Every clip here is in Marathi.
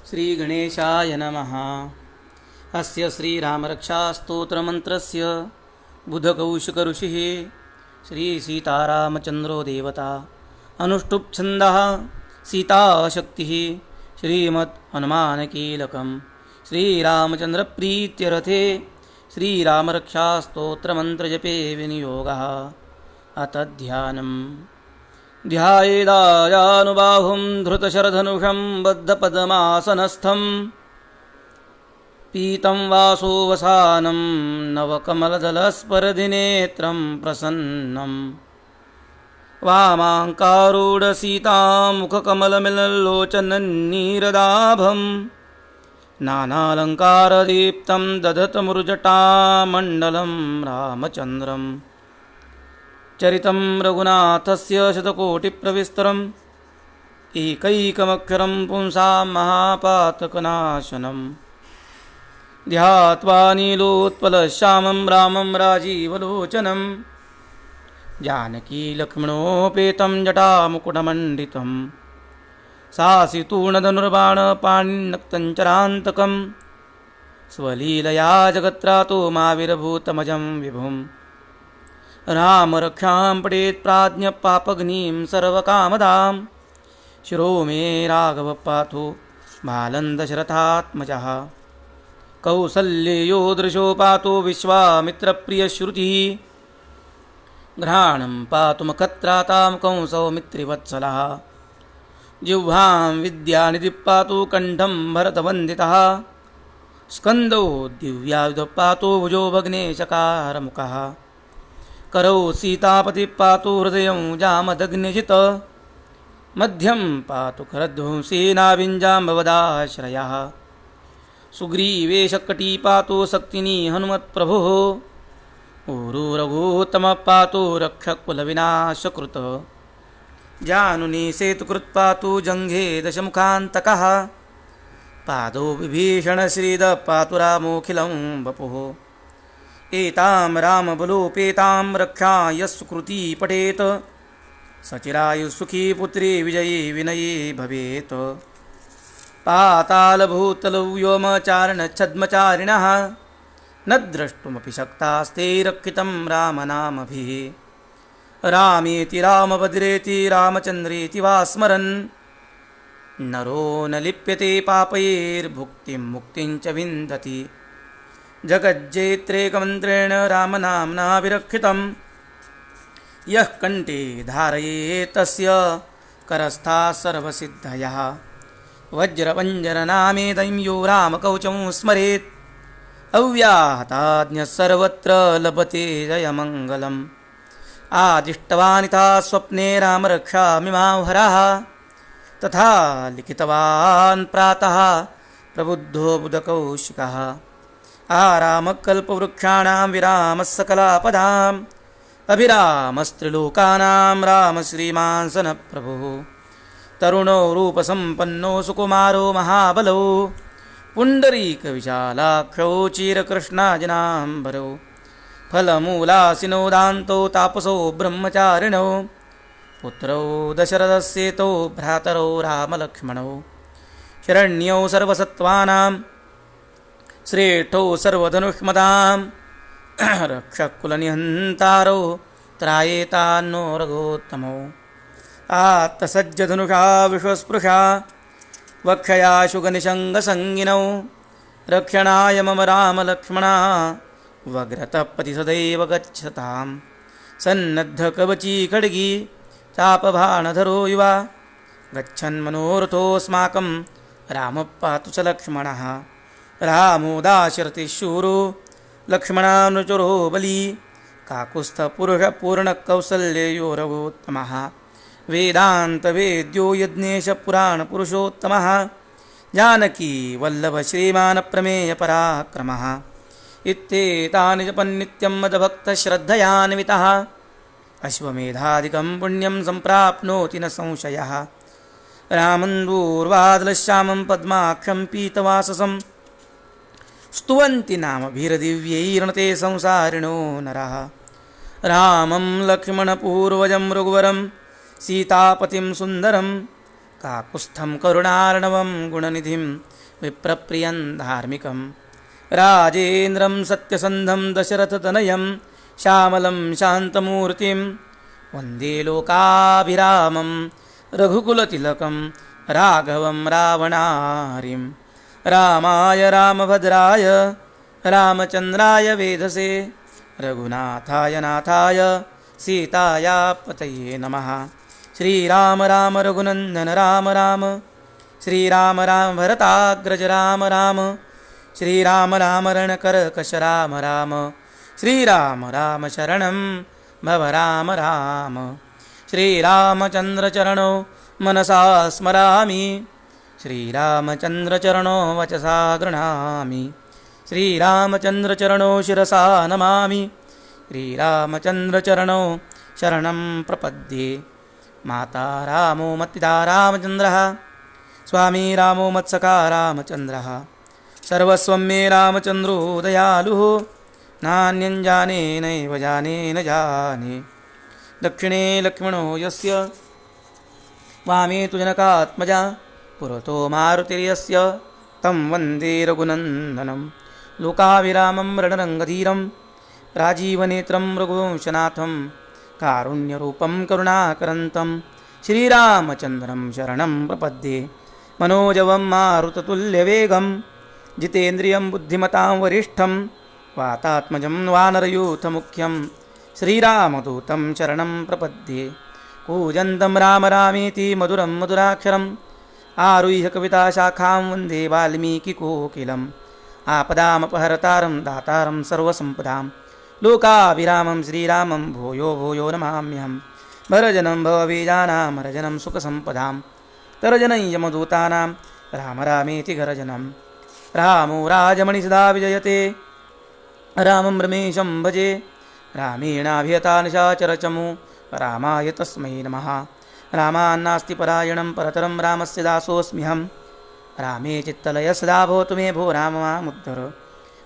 श्रीगणेशाय नमः। अस्य श्रीरामरक्षास्तोत्रमन्त्रस्य बुधकौशिकऋषिः श्रीसीतारामचन्द्रो देवता अनुष्टुप्छन्दः सीताशक्तिः श्रीमद्हनुमानकीलकं श्रीरामचन्द्रप्रीत्यरथे श्रीरामरक्षास्तोत्रमन्त्रजपे विनियोगः। अथ ध्यानम्। ध्यायेदायानुबाहुं धृतशरधनुषं बद्धपद्मासनस्थं पीतं वासोवसानं नवकमलदलस्पर्धिनेत्रं प्रसन्नं वामाङ्कारूढसीतामुखकमलमिलल्लोचनन्नीरदाभं नानालङ्कारदीप्तं दधतमृजटामण्डलं रामचन्द्रम्। चरितं रघुनाथस्य शतकोटिप्रविस्तरम् एकैकमक्षरं पुंसां महापातकनाशनम्। ध्यात्वा नीलोत्पलश्यामं रामं राजीवलोचनं जानकीलक्ष्मणोपेतं जटामुकुटमण्डितं सासितूर्णधनुर्बाणपाणिनक्तञ्चरान्तकं स्वलीलया जगत्रातो माविरभूतमजं विभुम्। रामरक्षां पठेत् प्राज्ञपापग्निं सर्वकामदां शिरो मे राघवः पातु बालं दशरथात्मजः। कौसल्ययो दृशो पातु विश्वामित्रप्रियश्रुतिः घ्राणं पातु मखत्रातां कंसौमित्रिवत्सलः। जिह्वां विद्यानिधिः पातु कण्ठं भरतवन्दितः स्कन्दो दिव्यायुधः पातु भुजो भग्नेशकारमुखः। करौ सीतापतिः पातु हृदयं जामदग्निजित् मध्यं पातु खरध्वंसेनाभिञ्जाम्बवदाश्रयः। सुग्रीवेशकटी पातु शक्तिनी हनुमत्प्रभुः ऊरू रघुत्तमः पातु रक्षकुलविनाशकृत्। जानुनी सेतुकृत् पातु जङ्घे दशमुखान्तकः पादौ विभीषणश्रीदः पातु रामोऽखिलं वपुः। एतां रामबलोपेतां रक्षा यः सुकृती पठेत् सचिरायुः पुत्री विजयी विनयी भवेत्। पातालभूतलव्योमचारणच्छद्मचारिणः न द्रष्टुमपि शक्तास्ते रक्षितं रामनामभिः। रामेति रामभद्रेति रामचन्द्रेति वा स्मरन् नरो न लिप्यते पापैर्भुक्तिं मुक्तिं च विन्दति। जगज्जेत्रेकमन्त्रेण रामनाम्ना विरक्षितं यः कण्ठे धारयेत् तस्य करस्थाः सर्वसिद्धयः। वज्रवञ्जननामेदं यो रामकवचं स्मरेत् अव्याहताज्ञः सर्वत्र लभते जयमङ्गलम्। आदिष्टवानिथा स्वप्ने रामरक्षामिमावहरः तथा लिखितवान् प्रातः प्रबुद्धो बुधकौशिकः। आरामकल्पवृक्षाणां विरामः सकलापदाम् अभिरामस्त्रिलोकानां राम श्रीमान् प्रभुः। तरुणो रूपसम्पन्नो सुकुमारो महाबलो पुण्डरीकविशालाक्षौ चिरकृष्णाजनाम्बरो। फलमूलासिनो दान्तो तापसो ब्रह्मचारिणौ पुत्रौ दशरथस्येतो भ्रातरौ रामलक्ष्मणौ। शरण्यौ सर्वसत्त्वानां श्रेष्ठौ सर्वधनुष्मदां रक्षकुलनिहन्तारौ त्रायेतान्नो रघोत्तमौ। आत्तसज्जधनुषा विश्वस्पृशा वक्षया शुगनिषङ्गसङ्गिनौ रक्षणाय मम रामलक्ष्मणा वग्रतपति सदैव गच्छतां। सन्नद्धकवची खड्गी चापबाणधरो युवा गच्छन्मनोरथोऽस्माकं रामः पातु च लक्ष्मणः। रामो दाशरथिशूरो लक्ष्मणानुचरो बली काकुत्स्थपुरुषपूर्णकौसल्ययो रघुत्तमः। वेदान्तवेद्यो यज्ञेशपुराणपुरुषोत्तमः जानकी वल्लभश्रीमानप्रमेयपराक्रमः। इत्येतानि जपन्नित्यं मद्भक्तश्रद्धयान्वितः अश्वमेधादिकं पुण्यं सम्प्राप्नोति न संशयः। रामं दूर्वादलश्यामं पद्माक्षं पीतवाससं स्तुवन्ति नामभिर्दिव्यैर्नते संसारिणो नरः। रामं लक्ष्मणपूर्वजं रघुवरं सीतापतिं सुन्दरं काकुत्स्थं करुणार्णवं गुणनिधिं विप्रप्रियं धार्मिकं राजेन्द्रं सत्यसन्धं दशरथतनयं श्यामलं शान्तमूर्तिं वन्दे लोकाभिरामं रघुकुलतिलकं राघवं रावणारिं रामाय रामभद्राय रामचन्द्राय वेधसे रघुनाथाय नाथाय सीताया पतये नमः। श्रीराम राम रघुनन्दन राम राम श्रीराम राम भरताग्रज राम राम श्रीराम राम रणकर्कश राम राम श्रीराम राम शरणं भव राम राम। श्रीरामचन्द्रचरणो मनसा स्मरामि श्रीरामचन्द्रचरणो वचसा गृह्णामि श्रीरामचन्द्रचरणो शिरसा नमामि श्रीरामचन्द्रचरणो शरणं प्रपद्ये। माता रामो मत्पिता रामचन्द्रः स्वामी रामो मत्सखा रामचन्द्रः सर्वस्वं मे रामचन्द्रो दयालुः नान्यं जाने नैव जाने न जाने। दक्षिणे लक्ष्मणो यस्य वामे तु जनकात्मजा पुरतो मारुतिर्यस्य तं वन्दे रघुनन्दनं लोकाभिरामं रणरङ्गधीरं राजीवनेत्रं रघुवंशनाथं कारुण्यरूपं करुणाकरन्तं श्रीरामचन्द्रं शरणं प्रपद्ये। मनोजवं मारुततुल्यवेगं जितेन्द्रियं बुद्धिमतां वरिष्ठं वातात्मजं वानरयूथमुख्यं श्रीरामदूतं शरणं प्रपद्ये। कूजन्तं राम रामेति मधुरं मधुराक्षरम् आरुह्य कविताशाखां वन्दे वाल्मीकिकोकिलम् आपदामपहरतारं दातारं सर्वसम्पदां लोकाभिरामं श्रीरामं भूयो भूयो नमाम्यहम्। भरजनं भवबीजानां सुखसम्पदां तरजनं यमदूतानां राम रामेति गर्जनं। रामो राजमणिसदा विजयते रामं रमेशं भजे रामेणाभियता निशाचरचमु रामाय तस्मै नमः। रामान्नास्ति परायणं परतरं रामस्य दासोऽस्म्यहं रामे चित्तलय सदा भवतु मे भो राम मामुद्धर।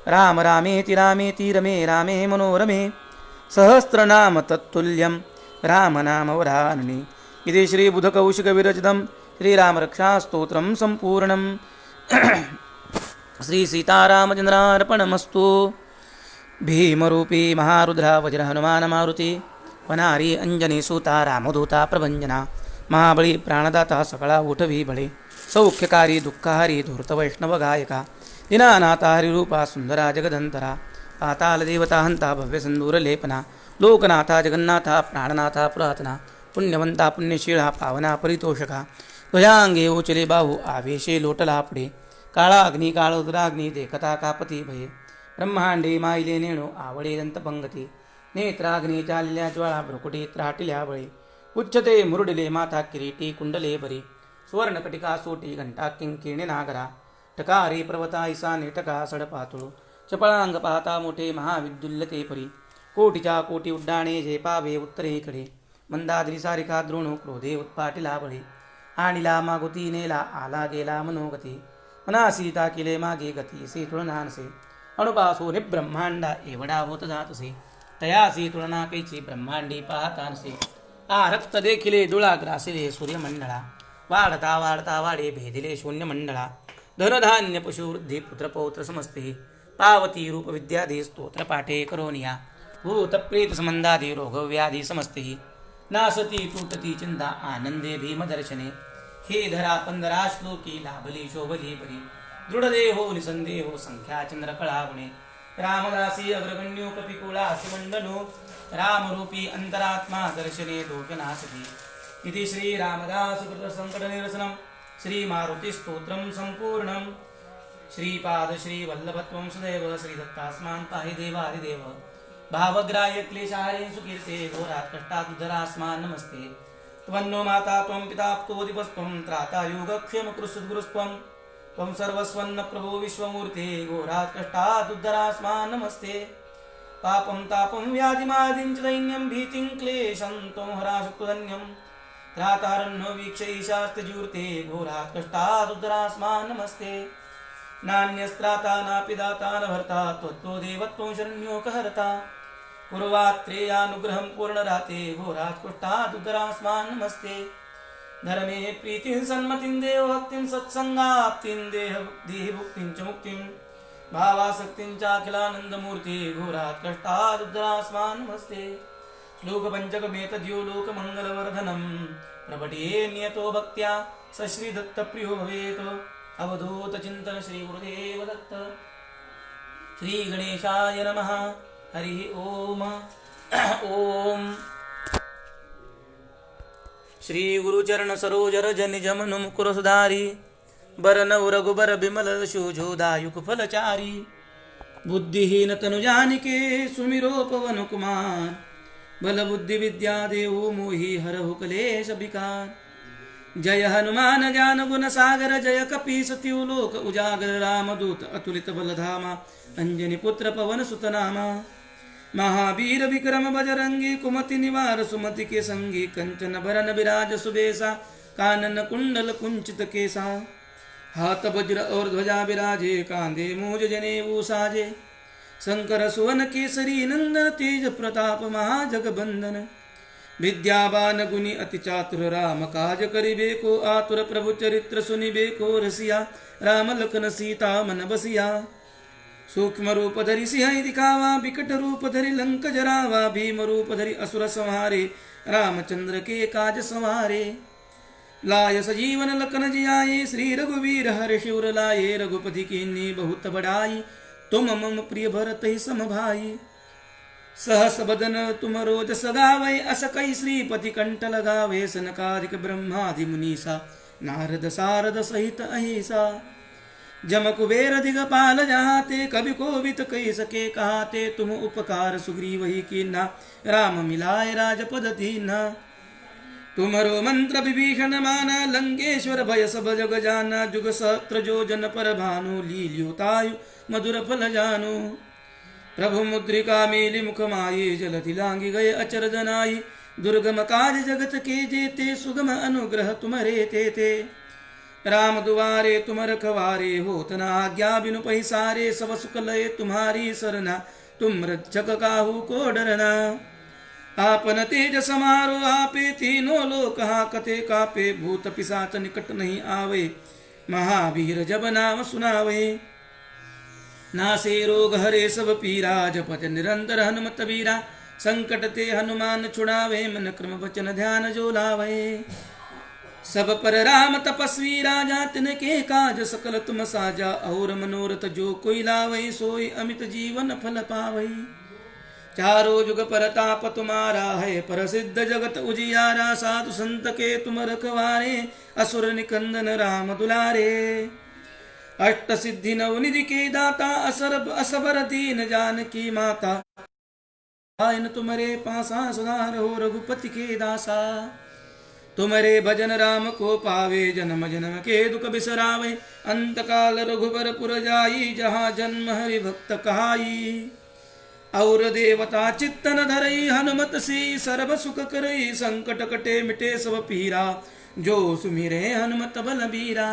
राम रामेति रामेति रमे रामे मनोरमे सहस्रनाम तत्तुल्यं रामनाम वरानने। इति श्रीबुधकौशिकविरचितं श्रीरामरक्षास्तोत्रं सम्पूर्णं। श्रीसीतारामचन्द्रार्पणमस्तु। भीमरूपी महारुद्रा वज्र हनुमान मारुति वनारी अंजनी सूता रामदूता प्रभंजना महाबली प्राणदाता सकळा उठवी बळे सौख्यकारी दुःखहारी धूर्त वैष्णव गायका दीनानाथा हरिरूपा सुंदरा जगदंतरा पाताल देवता हंता भव्य संदूर लेपना लोकनाथा जगन्नाथा प्राणनाथा पुरातना पुण्यवंता पुण्यशीला पावना परितोषका ध्वजांगे उचले बाहू आवेशे लोटला पुढे काळा अग्नी काळोदराग्नी देखता कापती भये ब्रह्मांडे माईले नेणो आवळे दंतपंगती नेत्राग्नी चालल्या ज्वाळा भ्रुकुटी त्राटिल्या बळी उच्चते मुरुडिले माथा किरीटी कुंडले बरी सुवर्णकटिका सोटी घंटा किंकिणी नागरा टकारी पर्वता ईशाने टका सडपातुळू चपळांग पाहता मोठे महाविद्युल्यते परी कोटीच्या कोटी उड्डाणे झेपावे उत्तरेकडे मंदाद्री सारिका द्रोणू क्रोधे उत्पाटिला बळी आणिला मागुती नेला आला गेला मनोगती मनासी ताकिले मागे गती से तुळनानसे अणुपासो ब्रह्मांडा एवढा होत जातसे तयासी तुलना कैची ब्रह्मांडी पाहतानसे आ रक्त देखिले दुळा ग्रासिले सूर्यमंडळा वाढता वाढता वाढे भेदिले शून्यमंडळा धनधान्य पशुवृद्धी पुत्रपौत्र समस्ते पावती रूप विद्यादी स्तोत्र पाठे करोनिया भूतप्रेत संबंधादी रोगव्याधी समस्ते नासती तुटती चिंता आनंदे भीमदर्शने हे धरा पंधरा श्लोकी लाभली शोभली परी दृढदेहो निसंदेहो संख्या चंद्रकळावणे रामदासी अग्रगण्यो कपिकुलासी मंडनो रामरूपी अंतरात्मा दर्शने दोषनाशती। इति श्री रामदास कृत संकट निरसनम श्री मारुति स्तोत्रम संपूर्णम। श्रीपाद श्री वल्लभत्वं सदैव श्री दत्तास्मान् पाहि देवादिदेव भावग्राह्य क्लेशाहरे सुकीर्ते घोरात् कष्टादुद्धरास्मान् नमस्ते। त्वन्नो माता त्वं पिता प्तोदिपस्त्वं त्राता योगक्षेम कृष्णगुरुस्त्वं त्वं सर्वस्वन्न प्रभो विश्वमूर्ते घोरात् कष्टादुद्धरास्मान् नमस्ते। पापं तापं व्याधिमादिं च दैन्यं भीतिं क्लेशं त्वं हराशक्तधन्यं त्रातारण्यो वीक्ष ईशास्त्यजूर्ते घोरात् कष्टादुद्धरास्मान् नमस्ते। नान्यस्त्राता नापि दाता न भर्ता त्वत्तो देवत्वं शरण्यो कहर्ता कुर्वात्रेयानुग्रहं पूर्णराते घोरात् कष्टादुद्धरास्मान् नमस्ते। धर्मे प्रीतिं सन्मतिं देवभक्तिं सत्संगाप्तिं देहभुक्तिं च मुक्तिं भावासक्तिं चाखिलानन्दमूर्ति घोरात् कष्टादुद्धरास्मान् नमस्ते। श्लोकपञ्चकमेतद्यो लोकमङ्गलवर्धनं प्रपठे नियतो भक्त्या स श्रीदत्तप्रियो भवेत्। अवधूतचिन्तन श्रीगुरुदेव दत्त। श्रीगणेशाय नमः। हरिः ओम। ओम श्री गुरुचरण सरोज रज निज मनु मुकुर सुधारी बरनउ रघुबर बिमल शोझो दायुक फलचारी बुद्धिहीन तनु जानिके सुमिरो पवन कुमार बल बुद्धि विद्या देवो मोहि हरहु कलेश विकार। जय हनुमान ज्ञान गुण सागर जय कपीस तिहु लोक उजागर रामदूत अतुलित बलधामा अंजनी पुत्र पवन सुत नामा। महावीर विक्रम बजरंगी कुमति निवार सुमति के संगी कंचन भरन विराज सुबेसा कानन कुंडल कुंचित केसा। हाथ वज्र और ध्वजा विराजे कांधे मूज जनेऊ साजे शंकर सुवन केसरी नंदन तेज प्रताप महाजगबंदन। विद्यावान गुणी अति चातुर राम काज करिबे को आतुर प्रभु चरित्र सुनिबे को रसिया राम लखन सीता मन बसिया। सूक्ष्म रूप धरि सिंह दिखावा विकट रूप धरि लंक जरावा भीम रूप धरि असुर संहारे रामचंद्र के काज संवारे। लाय सजीवन लखन जियाए श्री रघुवीर हर्ष उर लाए रघुपति कीन्ही बहुत बड़ाई तुम मम प्रिय भरत ही सम भाई। सहस बदन तुम रोज सगावै अस कई श्रीपति कंठ लगावे सनकादिक ब्रह्मादि मुनीसा नारद सारद सहित अहिसा। जम कुबेर दिगपाल जहाते कवि कोविद कही सके कहाते तुम उपकार सुग्रीव ही कीन्हा राम मिलाए राजपद दीन्हा। तुमरो मंत्र विभीषण माना लंकेश्वर भय सब जग जाना जुग सहस्त्र जो जन पर भानु लील्योतायु मधुर फल जानु। प्रभु मुद्रिका मेलि मुख माये जलधि लांगी गए अचर जनाई दुर्गम काज जगत के जेते सुगम अनुग्रह तुमरे तेते। राम दुआरे तुम रखवारे होत न आज्ञा बिनु पैसारे सब सुख लय तुम्हारी सरना तुम रक्षक काहू को डरना। आपन तेज समारो आपे तीनों लोक हाकते कापे भूत पिशाच निकट नहीं आवे महावीर जब नाम सुनावे। नासे रोग हरे सब पीरा जपत निरंतर हनुमत बीरा संकट ते हनुमान छुड़ावे मन क्रम वचन ध्यान जो लावे। सब पर राम तपस्वी राजा तिनके काज सकल तुम साजा और मनोरथ जो कोई लावै सोई अमित जीवन फल पावै। चारों जुग परताप तुम्हारा है प्रसिद्ध जगत उजियारा साधु संत के तुम रखवारे असुर निकंदन राम दुलारे। अष्ट सिद्धि नवनिधि के दाता असबर दीन जानकी माता आयन तुम्हारे पासा सुधार हो रघुपति के दासा। तुम्हारे भजन राम को पावे जन्म जन्म के दुख बिसरावे अंत काल रघुबर पुर जाई जहाँ जन्म हरि भक्त कहाई। और देवता चित्तन धरई हनुमत सी सर्व सुख करई संकट कटे मिटे सब पीरा जो सुमिरे हनुमत बलबीरा।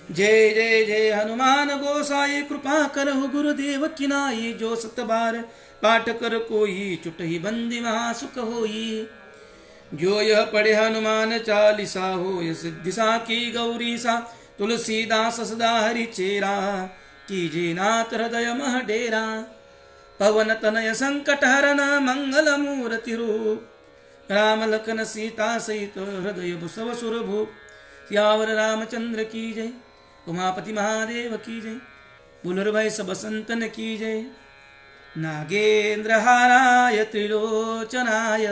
जय जय जय हनुमान गोसाई कृपा करहु गुरुदेव किनाई जो सत बार पाठ कर कोई चुटही बंदी महा सुख होई। जो यह पढ़े हनुमान चालीसा हो सिद्धि सा की गौरी सा तुलसीदास सदा हरि चेरा कीजे नाथ हृदय मह डेरा। पवन तनय संकट हरन मंगल मूर्ति रूप राम लखन सीता सहित हृदय सब सुरभूप। सियावर रामचंद्र की जय उमापति महादेव की जय बुलर भाई सब संतन की जय। नागेंद्र हाराय त्रिलोचनाय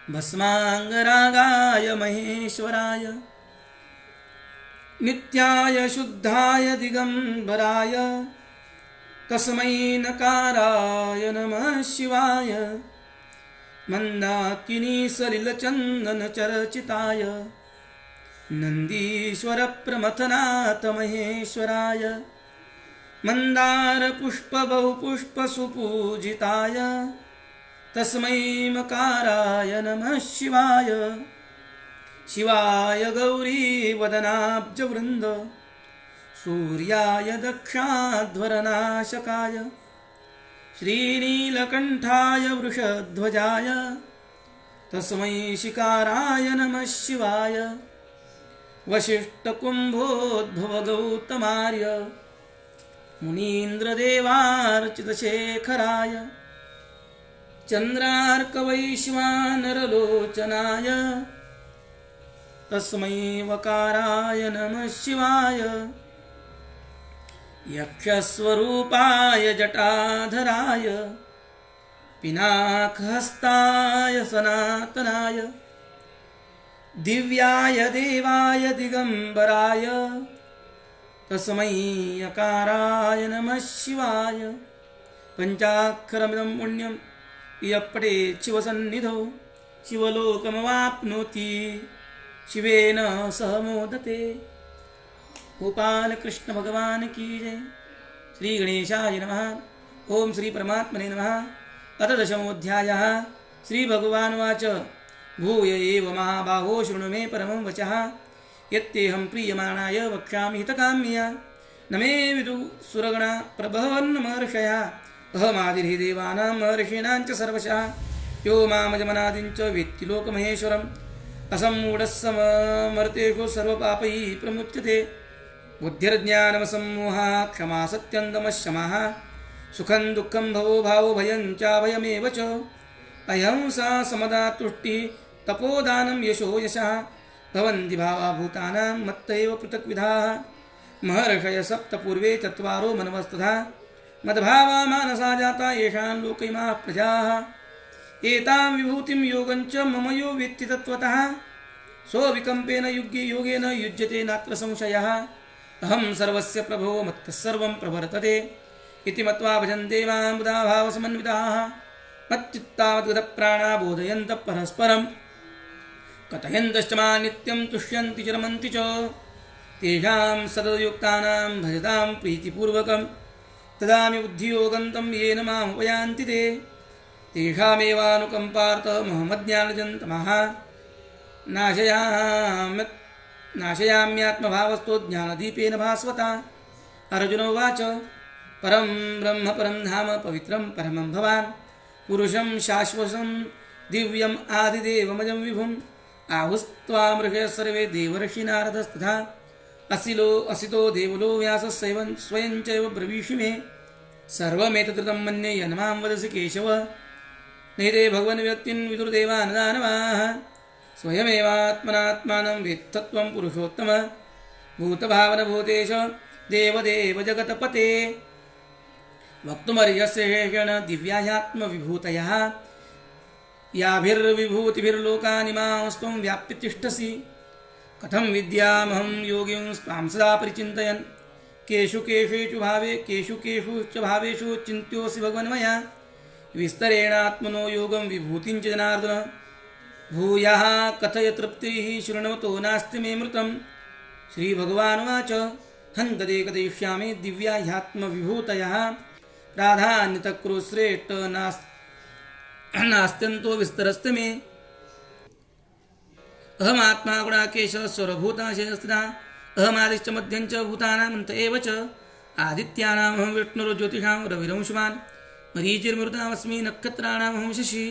भस्मांगरागाय महेश्वराय नित्याय शुद्धाय दिगंबराय तस्मै नकाराय नमः शिवाय। मंदाकिनी सलिल चंदन चर्चिताय नंदीश्वर प्रमथनाथ महेश्वराय। मंदार पुष्प बहुपुष्प सुपूजिताय तस्मै मकाराय नमः शिवाय। शिवाय गौरी वदनाब्ज वृंद सूर्याय दक्षाध्वरनाशकाय श्रीनीलकंठाय वृषध्वजाय तस्मै शिकाराय नमः शिवाय वसिष्ठकुम्भोद्भवगौतमार्य मुनीन्द्रदेवार्चितशेखराय चन्द्रार्कवैश्वानरलोचनाय तस्मै वकाराय नमः शिवाय यक्षस्वरूपाय जटाधराय पिनाकहस्ताय सनातनाय दिव्याय देवाय दिगंबराय तस्मै यकाराय नमः शिवाय पंचाक्षरमिदं पुण्यं यः पठेत् शिवसन्निधौ शिवलोकमवाप्नोति शिवेन सह मोदते। गोपाल कृष्ण भगवान की जय। श्री गणेशाय नमः। ओम श्री परमात्मने नमः। अथ दशमोऽध्यायः। श्री भगवानुवाच भूय एव महाबाहो शृणु मे परमं वचः यत्तेऽहं प्रीयमाणाय वक्ष्यामि हितकाम्यया न मे विदुः सुरगणा प्रभवन् महर्षयः अहमादिर्हि देवानां महर्षीणां च सर्वशः यो मामजमनादिं च वेत्ति लोकमहेश्वरम् असम्मूढस्समर्तेषु सर्वपापैः प्रमुच्यते बुद्धिर्ज्ञानमसम्मोहः क्षमा सत्यं दमः शमः सुखं दुःखं भवो भावो भयं चाभयमेव च अहिंसा समदा तुष्टिः तपोदानं यशो यशः भवन्ति भावा भूतानां मत्तैव पृथक्विधाः महर्षय सप्त पूर्वे चत्वारो मनवस्तथा मद्भावा मानसा जाता येषां लोकैमाः प्रजाः एतां विभूतिं योगं च मम यो वेत्ति तत्त्वतः सोऽविकम्पेन युगे योगेन युज्यते नात्र संशयः अहं सर्वस्य प्रभो मत्तः सर्वं प्रवर्तते इति मत्वा भजन्ते मां बुधा भावसमन्विताः मच्चित्तावद्गतप्राणा बोधयन्तः परस्परं कथयन्तश्च मां नित्यं तुष्यन्ति च रमन्ति च तेषां सततयुक्तानां भजतां प्रीतिपूर्वकं ददामि बुद्धियोगं तं येन मामुपयान्ति ते तेषामेवानुकम्पार्थं महमज्ञानजन्तमः नाशयाम्यात्मभावस्तो ज्ञानदीपेन भास्वता। अर्जुन उवाच परं ब्रह्म परं धाम पवित्रं परमं भवान् पुरुषं शाश्वतं दिव्यम् आदिदेवमजं विभुम् आहुस्त्वां ऋषयः सर्वे देवर्षिनारदस्तथा असितो देवलो व्यासः स्वयं चैव ब्रवीषि मे सर्वमेतदृतं मन्ये यन्मां वदसि केशव नैते भगवन् व्यक्तिं विदुर्देवानदानवाः स्वयमेवात्मनात्मानं वेत्तत्वं पुरुषोत्तम भूतभावनभूतेश देवदेव जगतपते वक्तुमर्हस्य शेषेण दिव्याह्यात्मविभूतयः याभिर्विभूतिभिर्लोकानि मास्त्वं व्याप्य तिष्ठसि कथं विद्यामहं योगिं स्वां सदा परिचिन्तयन् केषु च भावेषु चिन्त्योऽसि भगवन्मया विस्तरेणात्मनो योगं विभूतिं च जनार्दन भूयः कथय तृप्तिः शृण्वतो नास्ति मे मृतं। श्रीभगवानुवाच हन्तते कथयिष्यामि दिव्याह्यात्मविभूतयः प्राधान्यतः श्रेष्ठ नास्त्यन्तो विस्तरस्ते मे अहमात्मा गुणाकेशः सर्वभूताशयस्थितः अहमादिश्च मध्यञ्च भूतानामन्त एव च आदित्यानामहं विष्णुर्ज्योतिषां रविरंशुमान् मरीचिर्मरुतामस्मि नक्षत्राणामहं शशि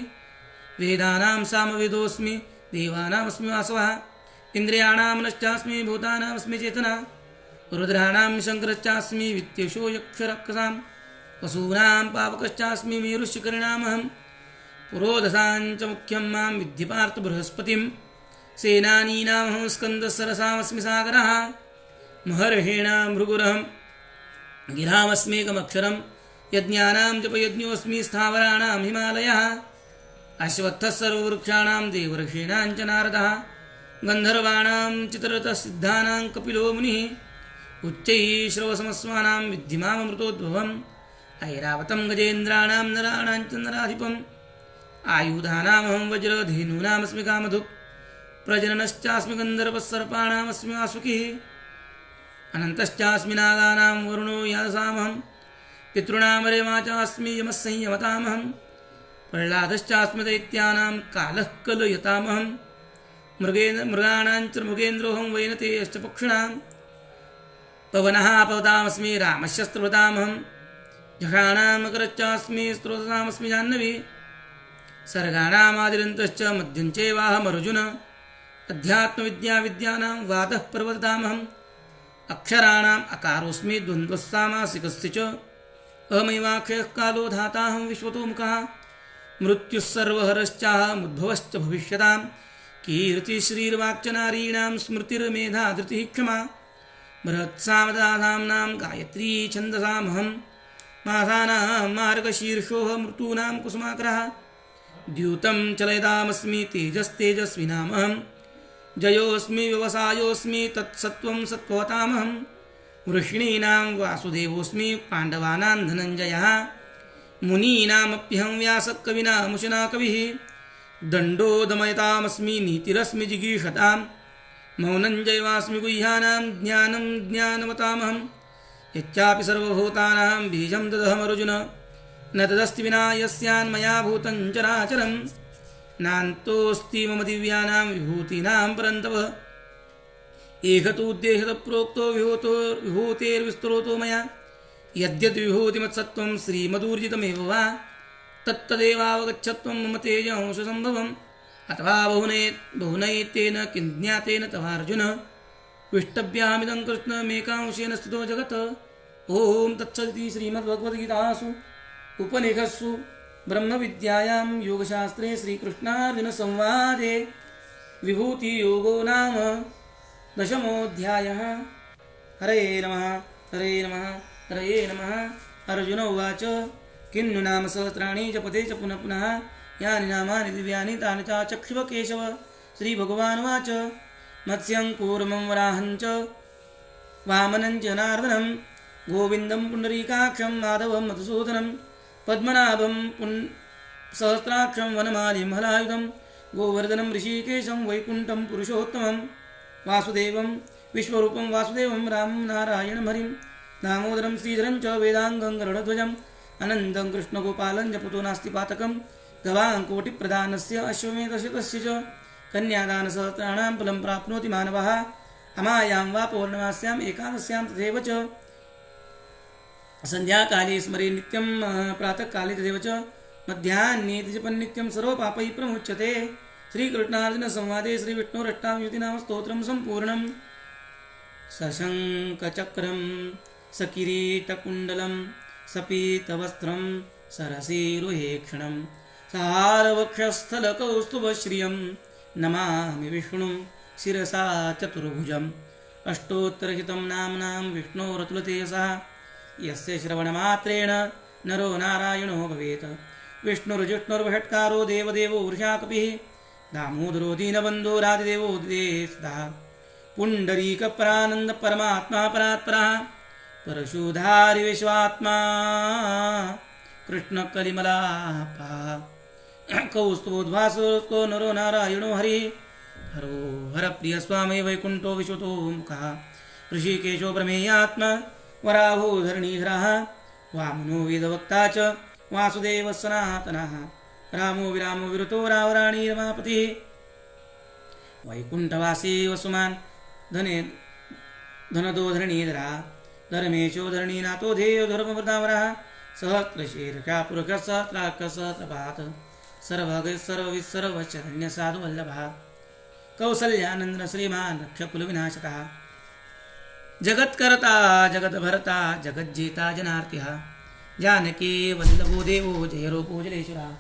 वेदानां सामवेदोऽस्मि देवानामस्मि वासवः इन्द्रियाणां मनश्चास्मि भूतानामस्मि चेतना रुद्राणां शङ्करश्चास्मि वित्तेषो यक्षरक्षसां वसूनां पावकश्चास्मि मेरुशिखरिणामहं पुरोधसाञ्च मुख्यं मां विद्धि पार्थ बृहस्पतिं सेनानीनामहं स्कन्दसरसामस्मि सागरः महर्षीणां भृगुरहं गिरामस्मेकमक्षरं यज्ञानां जपयज्ञोऽस्मि स्थावराणां हिमालयः अश्वत्थः सर्ववृक्षाणां देवर्षीणां च नारदः गन्धर्वाणां चित्ररथसिद्धानां कपिलो मुनिः उच्चैः श्रवसमस्वानां विद्धि माममृतोद्भवम् ऐरावतं गजेन्द्राणां नराणां च नराधिपम् आयुधानामहं वज्रधेनूनामस्मि कामधुक् प्रजननश्चास्मि गन्धर्वः सर्पाणामस्मि वासुकिः अनन्तश्चास्मि नागानां वरुणो यादसामहं पितॄणामरेमा चास्मि यमः संयमतामहं प्रह्लादश्चास्मि दैत्यानां कालः कलयतामहं मृगाणां च मृगेन्द्रोऽहं वैनतेयश्च पक्षिणां पवनः पवतामस्मि रामशस्त्रवतामहं जषाणां मकरश्चास्मि स्रोतसामस्मि जाह्नवी सर्गाणामादिरन्तश्च मध्यं चैवाहमर्जुन अध्यात्मविद्याविद्यानां वादः प्रवर्तामहम् अक्षराणाम् अकारोऽस्मि द्वन्द्वः सामासिकस्य च अहमैवाक्षयः कालो धाताहं विश्वतोमुखः मृत्युः सर्वहरश्चाहमुद्भवश्च भविष्यताम् कीर्तिश्रीर्वाक्च नारीणां स्मृतिर्मेधा धृतिः क्षमा बृहत्सामदाधाम्नां गायत्री छन्दसामहं मासानां मार्गशीर्षोः मृतूनां कुसुमाकरः द्यूतं चलयतामस्मि तेजस्तेजस्विनामहं जयोऽस्मि व्यवसायोऽस्मि तत्सत्त्वं सत्त्ववतामहं वृष्णीनां वासुदेवोऽस्मि पाण्डवानां धनञ्जयः मुनीनामप्यहं व्यासकविनामुशना कविः दण्डो दमयतामस्मि नीतिरस्मि जिगीषताम् मौनञ्जैवास्मि गुह्यानां ज्ञानं ज्ञानवतामहं यच्चापि सर्वभूतानां बीजं ददहमर्जुन न तदस्ति विना यस्यान्मया भूतं चराचरं नान्तोऽस्ति मम दिव्यानां विभूतीनां परन्तप एकतोद्देशतप्रोक्तो विभूतेर्विस्तरोतो मया यद्यद्विभूतिमत्सत्त्वं श्रीमदूर्जितमेव वा तत्तदेवावगच्छत्वं मम तेजंशसम्भवम् अथवा बहुनैतेन किं ज्ञातेन तवार्जुन विष्टव्यामिदं कृष्णमेकांशेन स्थितो जगत् ॐ तत्सदिति श्रीमद्भगवद्गीतासु उपनिषत्सु ब्रह्मविद्यायां योगशास्त्रे श्रीकृष्णार्जुनसंवादे विभूतियोगो नाम दशमोऽध्यायः। हरे नमः हरे नमः हरे नमः। अर्जुन उवाच किन्नु नाम सहस्राणि जपते च पुनः पुनः यानि नामानि दिव्यानि तानि चाचक्षुव केशव। श्रीभगवानुवाच मत्स्यं कूर्मं वराहं च वामनं च जनार्दनं गोविन्दं पुण्डरीकाक्षं माधवं मधुसूदनं पद्मनाभं सहस्राक्षं वनमालिं हलायुधं गोवर्धनं ऋषिकेशं वैकुण्ठं पुरुषोत्तमं वासुदेवं विश्वरूपं वासुदेवं रामं नारायणं हरिं दामोदरं श्रीधरं च वेदाङ्गं गरुडध्वजम् अनन्तं कृष्णगोपालं जपतो नास्ति पातकं गवाङ्कोटिप्रदानस्य अश्वमेधशतस्य च कन्यादानसहस्राणां फलं प्राप्नोति मानवः अमायां वा पौर्णमास्याम् एकादश्यां तथैव च सन्ध्याकाले स्मरे नित्यं प्रातःकाले तथैव च मध्याह्ने जपन्नित्यं सर्वपापैः प्रमुच्यते। श्रीकृष्णार्जुनसंवादे श्रीविष्णोरष्टाविंशतिनाम स्तोत्रं सम्पूर्णम्। सशङ्खचक्रं सकिरीटकुण्डलं सपीतवस्त्रं सरसीरुहेक्षणं सारवक्षस्थलकौस्तुभश्रियं नमामि विष्णुं शिरसा चतुर्भुजम्। अष्टोत्तरहितं नाम्नां विष्णोरतुलतेजसः यस्य श्रवणमात्रेण नरो नारायणो भवेत्। विष्णुर्जिष्णुर्वषट्कारो देवदेवो वृषाकपिः दामोदरो दीनबन्धो राजदेवो दिदेस्तः पुण्डरीकपरानन्दपरमात्मा परात्परः परशुधारि विश्वात्मा कृष्णकलिमलापः कौस्तुभोद्भासको नरो नारायणो हरिः हरो हरप्रियस्वामी वैकुण्ठो विश्वतो मुखः ऋषिकेशो प्रमेयात्मा वराहो धरणीधरः वामनो वेदवक्ता च वासुदेवः सनातनः रामो विरामो विरुतो रावराणी रमापतिः वैकुण्ठवासी वसुमान् धनदो धरणीधरः धर्मेशो धरणीनाथो धेयो धर्मवृतावरः सहस्रशीर्षा पुरुषः सहस्राक्षः सहस्रपात् सर्वविसर्वशरण्यसाधुवल्लभः कौसल्यानन्दन श्रीमान् रक्षकुलविनाशकः जगत्कर्ता जगद्भर्ता जगज्जेता जनार्तिः जानकी वल्लभो देवो जयरूपो जलेश्वरः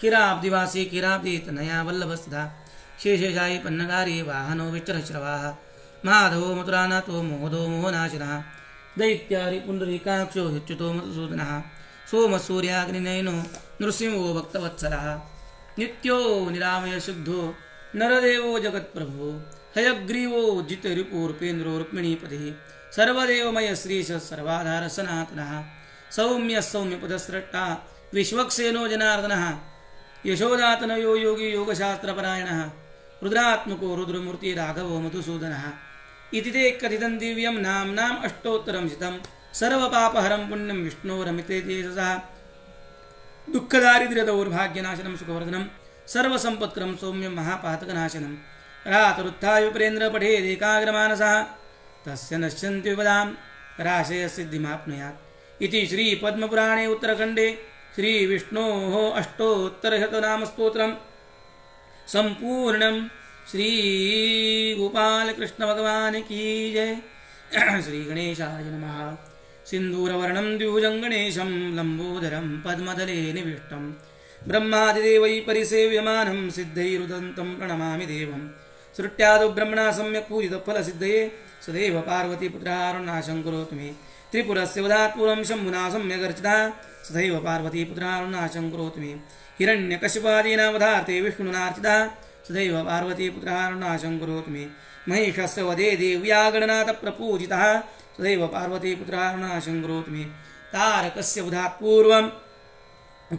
किराब्दिवासी किराब्दितनया वल्लभस्तथा शेषशायी पन्नगारी वाहनो विचरश्रवाः माधवो मथुरानाथो मोहदो मोहनाशनः दैत्यारि पुण्डरीकाक्षो ह्युच्युतो मधुसूदनः सोमसूर्याग्निनयनो नृसिंहो भक्तवत्सलः नित्यो निरामयशुद्धो नरदेवो जगत्प्रभो हयग्रीवो जितरिपूर्पेन्द्रो रुक्मिणीपतिः सर्वदेवमय श्रीश सर्वाधार सनातनः सौम्यः सौम्यपदस्रष्टा विश्वक्सेनो जनार्दनः यशोदातनयो योगी योगशास्त्रपरायणः रुद्रात्मको रुद्रमूर्ति राघवो मधुसूदनः इति ते कथितं दिव्यं नाम्नाम् अष्टोत्तरं शतं सर्वपापहरं पुण्यं विष्णोरमिते तेजसः दुःखदारिद्र्यदौर्भाग्यनाशनं सुखवर्धनं सर्वसम्पत्करं सौम्यं महापातकनाशनं रातरुत्थाय विप्रेन्द्र पठेदेकाग्रमानसः तस्य नश्यन्ति विपदां राशयसिद्धिमाप्नुयात् इति श्रीपद्मपुराणे उत्तरखण्डे श्रीविष्णोः अष्टोत्तरशतनामस्तोत्रं सम्पूर्णं। श्रीगोपालकृष्णभगवान् की जय। श्रीगणेशाय नमः। सिन्दूरवर्णं द्विभुजं लम्बोदरं पद्मदले निविष्टं ब्रह्मादिदेवैः परिसेव्यमानं सिद्धैरुदन्तं प्रणमामि देवं। सृष्ट्यादौ ब्रह्मणा सम्यक् पूजितफलसिद्धये सदैव पार्वतीपुत्रारुणाशं करोतु मे। त्रिपुरस्य वधात् पूर्वं शम्भुना सम्यगर्चितः सदैव पार्वतीपुत्रारुणाशं करोतु मे। हिरण्यकशिपादीनां वधार्थे विष्णुनार्चितः सदैव पार्वतीपुत्रारुणाशं करोतु मे। महिषस्य वधे देव्या गणनाथप्रपूजितः सदैव पार्वतीपुत्रारुणाशं करोतु मे। तारकस्य वधात् पूर्वं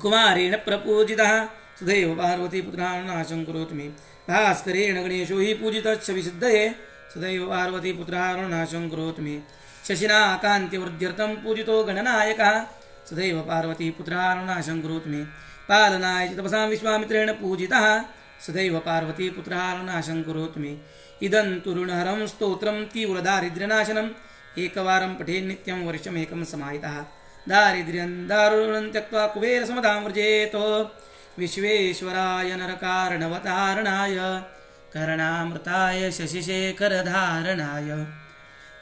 कुमारेण प्रपूजितः सदैव पार्वतीपुत्रारुणाशं करोतु मे। भास्करेण गणेशो हि पूजितश्च विसिद्धये सदैव पार्वतीपुत्रारुणाशं करोतु मे। शशिना कान्तिवृद्ध्यर्थं पूजितो गणनायकः सदैव पार्वतीपुत्रारुणाशं करोतु मे। पालनाय च तपसां विश्वामित्रेण पूजितः सदैव पार्वतीपुत्रारुणाशं करोतु मे। इदं तु ऋणहरं स्तोत्रं तीव्रदारिद्र्यनाशनम् एकवारं पठेन् नित्यं वर्षमेकं समाहितः। दारिद्र्यं दारुणं त्यक्त्वा कुबेरसमतां व्रजेत। विश्वेश्वराय नरकारणवतारणाय करणामृताय शशिशेखरधारणाय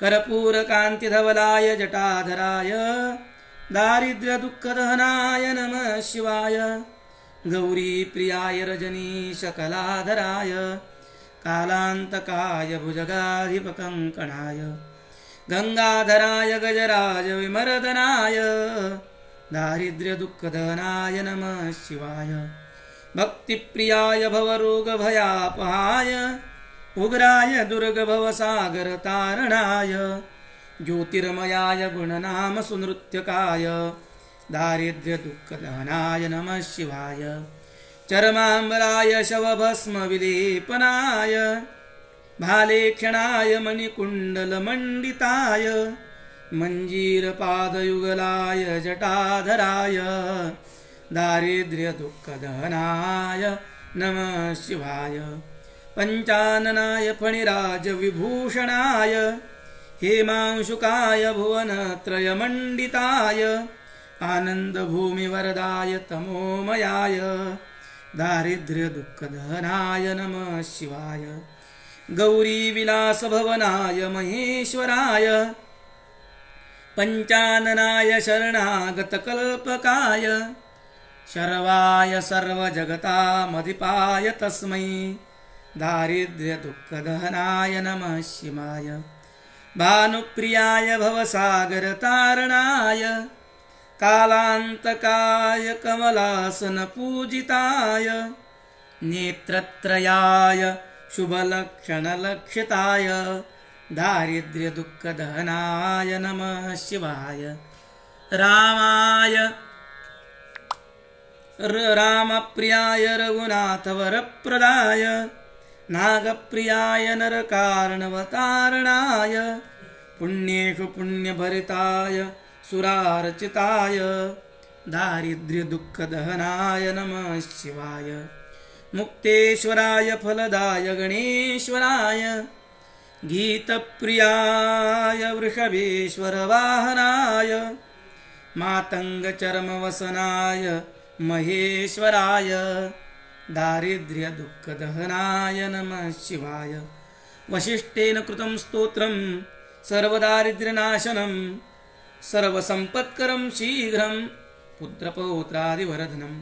कर्पूरकान्तिधवलाय जटाधराय दारिद्र्यदुःखदहनाय नमः शिवाय। गौरीप्रियाय रजनीशकलाधराय कालान्तकाय भुजगाधिपकङ्कणाय गंगाधराय गजराज विमर्दनाय दारिद्र्यदुःखदहनाय नमः शिवाय। भक्तिप्रियाय भवरोगभयापहाय उग्राय दुर्गभवसागरतारणाय ज्योतिर्मयाय गुणनामसुनृत्यकाय दारिद्र्यदुःखदहनाय नमः शिवाय। चर्माम्बराय शवभस्मविलेपनाय भालेक्षणाय मणिकुण्डलमण्डिताय मञ्जीरपादयुगलाय जटाधराय दारिद्र्यदुःखदहनाय नमः शिवाय। पञ्चाननाय फणिराजविभूषणाय हेमांशुकाय भुवनत्रयमण्डिताय आनन्दभूमिवरदाय तमोमयाय दारिद्र्यदुःखदहनाय नमः शिवाय। गौरीविलासभवनाय महेश्वराय पञ्चाननाय शरणागतकल्पकाय शर्वाय सर्वजगतामधिपाय तस्मै दारिद्र्यदुःखदहनाय नमः शिवाय। भानुप्रियाय भवसागरतारणाय कालान्तकाय कमलासनपूजिताय नेत्रत्रयाय शुभलक्षणलक्षिताय दारिद्र्यदुःखदहनाय नमः शिवाय। रामाय रामप्रियाय रघुनाथवरप्रदाय नागप्रियाय नरकारणवतारणाय पुण्येषु पुण्यभरिताय सुरार्चिताय दारिद्र्यदुःखदहनाय नमः शिवाय। मुक्तेश्वराय फलदाय गणेश्वराय गीतप्रियाय वृषभेश्वरवाहनाय मातङ्गचर्मवसनाय महेश्वराय दारिद्र्यदुःखदहनाय नमः शिवाय। वसिष्ठेन कृतं स्तोत्रं सर्वदारिद्र्यनाशनं सर्वसम्पत्करं शीघ्रं पुत्रपौत्रादिवरधनं।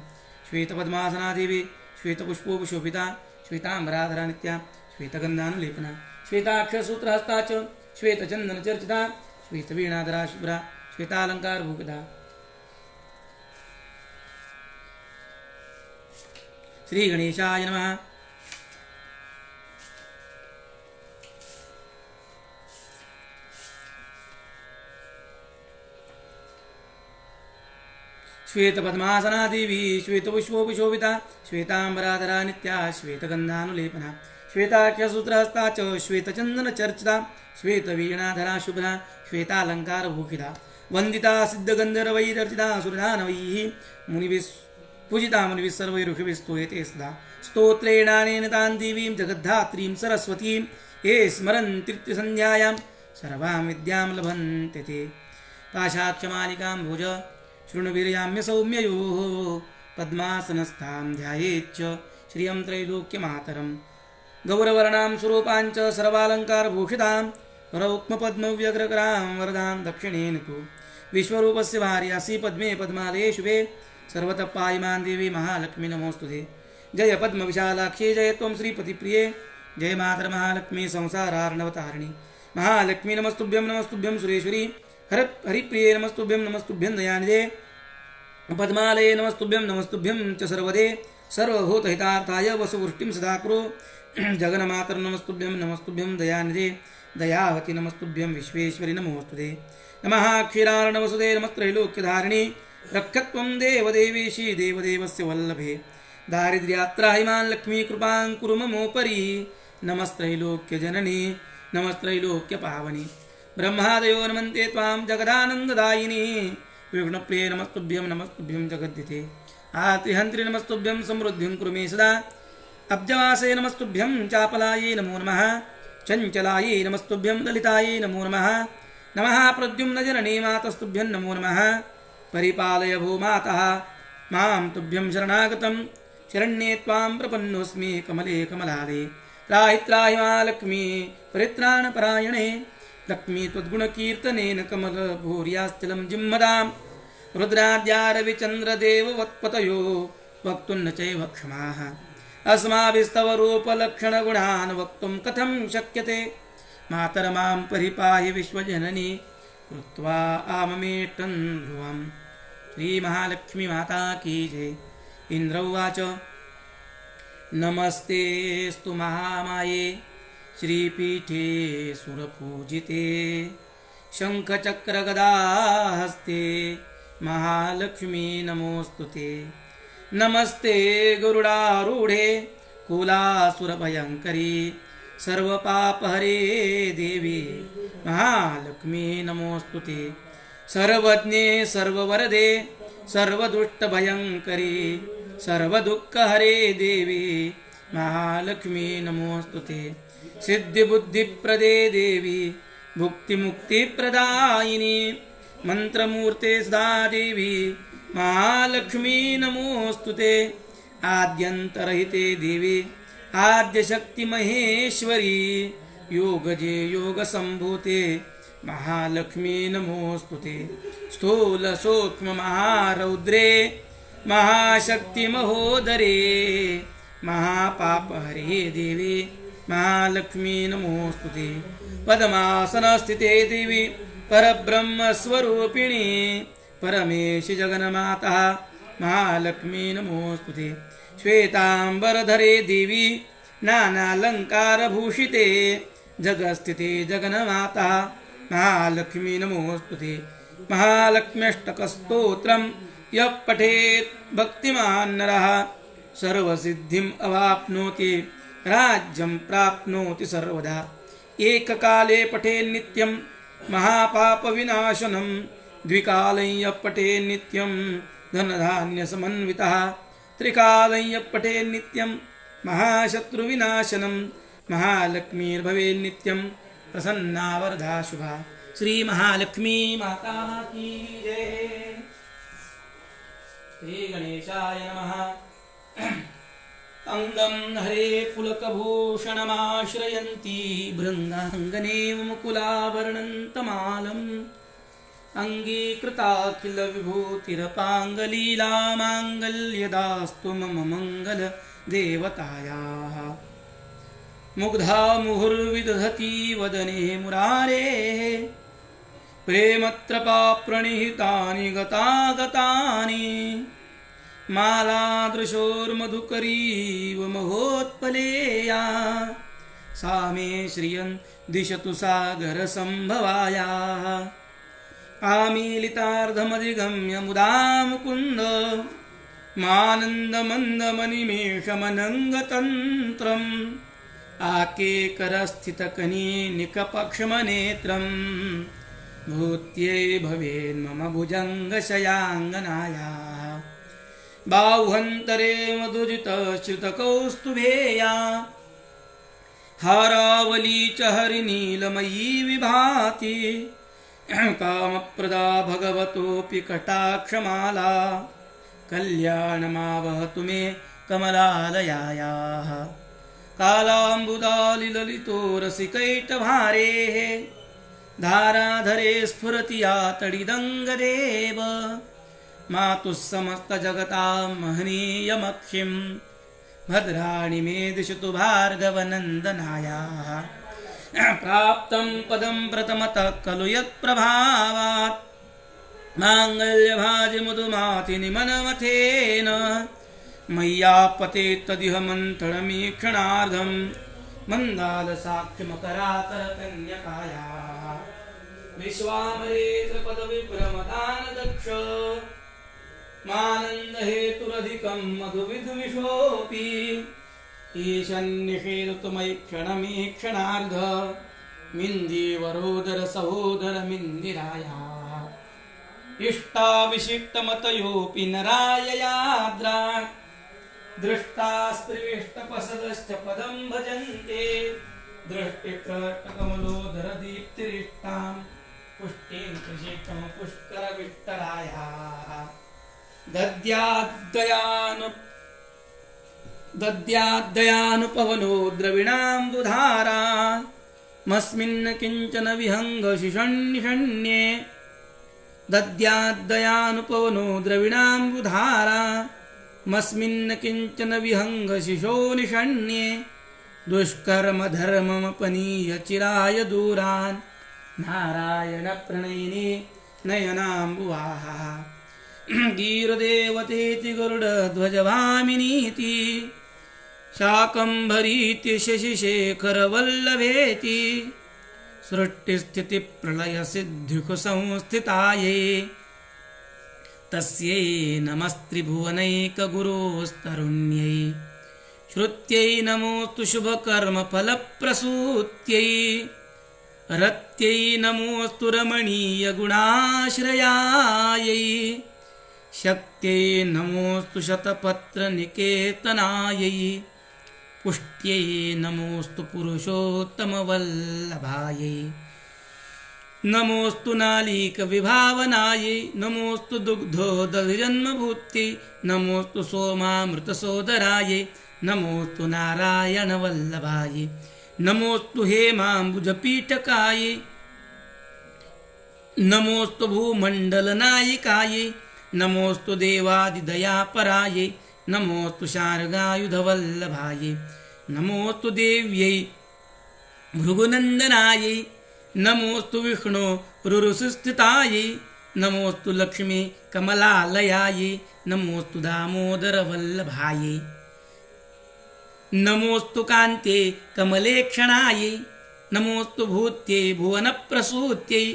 श्वेतपद्मासना देवी श्वेतपुष्पोपशोभिता श्वेताम्बराधरा नित्या श्वेतगन्धानुलेपना श्वेताक्षरसूत्रहस्ता च श्वेतचन्दनचर्चिता श्वेतवीणाधरा शुभ्रा श्वेतालङ्कारभूषिता। श्रीगणेशाय नमः। श्वेतपद्मासना देवी श्वेतपुष्पोपशोभिता श्वेताम्बराधरा नित्या श्वेतगन्धानुलेपना श्वेताक्षरसूत्रहस्ता च श्वेतचन्दनचर्चिता श्वेतवीणाधरा शुभ्रा श्वेतालङ्कारभूषिता। वन्दिता सिद्धगन्धर्वैरर्चिता सुरधानवैः मुनिभिः पूजिता मुनिभिः सर्वैरुषभिस्तूयते सदा। स्तोत्रेणानेन तां देवीं जगद्धात्रीं सरस्वतीं ये स्मरन्तीत्यसन्ध्यायां सर्वां विद्यां लभन्ते ते। पाशाक्षमालिकां भुज शृण्वीर्याम्य सौम्ययोः पद्मासनस्थां ध्यायेच्च श्रियं त्रैलोक्यमातरम् गौरवर्णां स्वरूपाञ्च सर्वालङ्कारभूषितां रौक्मपद्मव्यग्रकरां वरदां दक्षिणेन तु विश्वरूपस्य भार्यासि पद्मे पद्मालये शुभे सर्वतः पायिमां देवी महालक्ष्मी नमोस्तुते। जय पद्मविशालाक्षी जय त्वं श्रीपतिप्रिये जय मातर महालक्ष्मी संसारार्णवतारिणी महालक्ष्मी नमस्तुभ्यं सुरेश्वरी हरिप्रिये नमस्तुभ्यं दयानिधे पद्मालये नमस्तुभ्यं च सर्वदे सर्वभूतहितार्थाय वसुवृष्टिं सदा कुरु जगन्मातर नमस्तुभ्यं दयानिधे दयावती नमस्तुभ्यं विश्वेश्वरी नमोस्तुते। नमः क्षीरार्णवसुदे नमस्त्रैलोक्यधारिणी रक्षत्वं देवदेवीशी देवदेवस्य वल्लभे दारिद्र्यात्राहिमां लक्ष्मी कृपां कुरु ममोपरि नमस्त्रैलोक्यजननी नमस्त्रैलोक्यपावनी ब्रह्मादयो नमन्ते त्वां जगदानन्ददायिनी विघ्नप्रिये नमस्तुभ्यं जगद्धिते आतिहन्त्रि नमस्तुभ्यं समृद्धिं कुरु मे सदा अब्जवासे नमस्तुभ्यं चापलायै नमो नमः चञ्चलायै नमस्तुभ्यं ललितायै नमो नमः नमः प्रद्युम्नजननी मातस्तुभ्यं नमो नमः परिपालय भूमातः मां तुभ्यं शरणागतं शरण्ये त्वां प्रपन्नोऽस्मि कमले कमलादे त्राहि त्राहि महालक्ष्मी परित्राणपरायणे लक्ष्मी त्वद्गुणकीर्तनेन कमलभूर्याश्चलं जिह्मदां रुद्राद्यारविचन्द्रदेववत्पतयो वक्तुं न चैव क्षमाः अस्माभिस्तव रूपलक्षणगुणान् वक्तुं कथं शक्यते मातरमां परिपाहि विश्वजननी कृत्वा आममेष्टं ध्रुवम् श्रीमहालक्ष्मी माता की जय। इंद्र उवाच नमस्तेस्तु महामाये श्रीपीठे सुरपूजिते शङ्खचक्रगदाहस्ते महालक्ष्मी नमोस्तुते। नमस्ते गरुडारूढे कुलासुरभयङ्करी सर्वपापहरे देवी महालक्ष्मी नमोस्तुते। सर्वज्ञे सर्ववरदे सर्वदुष्टभयङ्करी सर्वदुःखहरे देवी महालक्ष्मी नमोस्तुते। सिद्धिबुद्धिप्रदे देवी भुक्तिमुक्तिप्रदायिनी मन्त्रमूर्ते सदा देवी महालक्ष्मी नमोस्तुते। आद्यन्तरहिते देवी आद्यशक्तिमहेश्वरी योगजे योगसम्भूते महालक्ष्मी नमोस्तुते। स्थूलसूक्ष्म महारौद्रे महाशक्तिमहोदरे महापापहरे देवी महालक्ष्मी नमोस्तुते। पद्मासनस्थिते देवी परब्रह्मस्वरूपिणी परमेशि जगन्माता महालक्ष्मी नमोस्तुते। श्वेतांबरधरे देवी नानालङ्कारभूषिते जगस्थिते जगन्माता महालक्ष्मी नमोस्तुते। महालक्ष्म्यष्टकस्तोत्रं यः पठेत् भक्तिमान् नरः सर्वसिद्धिम् अवाप्नोति राज्यं प्राप्नोति सर्वदा। एककाले पठेत् नित्यं महापापविनाशनं द्विकालं यः पठेत् नित्यं धनधान्यसमन्वितः त्रिकालं यः पठेत् नित्यं महाशत्रुविनाशनं महालक्ष्मीर्भवेत् नित्यं प्रसन्ना वरदा शुभा। श्री महालक्ष्मी माता की जय। श्री गणेशाय नमः। अंगं हरे पुलकभूषणमाश्रयन्ती बृन्दाङ्गनेव मुकुलाभरणन्तमालम् अङ्गीकृताखिल विभूतिरपाङ्गलीला माङ्गल्यदास्तु मम मङ्गल देवतायाः। मुग्धा मुहुर्विदधति वदने मुरारेः प्रेमत्रपा प्रणिहितानि गतागतानि मालादृशोर्मधुकरीव महोत्पलेया सा मे श्रियं दिशतु सागरसम्भवायाः। आमीलितार्धमधिगम्य मुदा मुकुन्द मानन्दमन्दमनिमेषमनङ्गतन्त्रम् आकेकरस्थितकनीनिकपक्ष्मनेत्रं भूत्यै भवेन्मम भुजङ्गशयाङ्गनायाः। बाह्वन्तरे मधुजितश्रुतकौस्तुभेया हारावली च हरिनीलमयी विभाति कामप्रदा भगवतोऽपि कटाक्षमाला कल्याणमावहतु मे कमलालयायाः कालाम्बुदालिललितो रसिकैटभारेः धाराधरे स्फुरति या तडिदङ्गदेव मातुः समस्तजगतां महनीयमक्षिं भद्राणि मे दिशतु भार्गवनन्दनायाः प्राप्तं पदं प्रथमतः खलु यत्प्रभावात् माङ्गल्यभाजमुदुमातिनिमनमथेन मय्यापते तदिह मन्थनमीक्षणार्धं मन्दालसाक्षिमकराकरकन्यकायाः विश्वामरेन्द्रपदविभ्रमदानदक्ष मानन्दहेतुरधिकं मधुविधुविषोऽपि ईशन्निषेदतुमयि क्षणमीक्षणार्ध मिन्दीवरोदरसहोदरमिन्दिरायाः इष्टाविशिष्टमतयोऽपि नराययाद्रा दृष्टास्त्रिविष्टपसदश्च पदं भजन्ते दृष्टिकृष्टकमलोदरदीप्तिरिष्टां पुष्टिं त्रिशिष्टं पुष्करविष्टरायाः दद्याद्दयानुपवनो द्रविणाम्बुधारा मस्मिन् किञ्चन विहङ्गशिषण्ये दद्याद्दयानुपवनो द्रविणाम्बुधारा मस्मिन् किञ्चन विहङ्गशिशो निषण्ये दुष्कर्मधर्ममपनीय चिराय दूरान् नारायणप्रणयिनी नयनाम्बुवाः गीर्देवतेति गरुडध्वजभामिनीति शाकम्भरीति शशिशेखरवल्लभेति सृष्टिस्थितिप्रलयसिद्धिकुसंस्थितायै तस्यै नमस्त्रिभुवनैकगुरोस्तरुण्यै श्रुत्यै नमोऽस्तु शुभकर्मफलप्रसूत्यै रत्यै नमोऽस्तु रमणीयगुणाश्रयायै शक्त्यै नमोऽस्तु शतपत्रनिकेतनायै पुष्ट्यै नमोऽस्तु पुरुषोत्तमवल्लभायै नमोऽस्तु नालीकविभावनायै नमोऽस्तु दुग्धोदधिजन्मभूत्यै नमोऽस्तु सोमामृतसोदरायै नमोऽस्तु नारायणवल्लभायै नमोऽस्तु हेमाम्बुजपीठकायै नमोऽस्तु भूमण्डलनायिकायै नमोऽस्तु देवादिदयापरायै नमोऽस्तु शार्गायुधवल्लभायै नमोऽस्तु देव्यै भृगुनन्दनायै नमोऽस्तु विष्णो रुरुसुस्थितायै नमोऽस्तु लक्ष्मी कमलालयायै नमोऽस्तु दामोदरवल्लभायै नमोऽस्तु कान्ते कमलेक्षणायै नमोऽस्तु भूत्यै भुवनप्रसूत्यै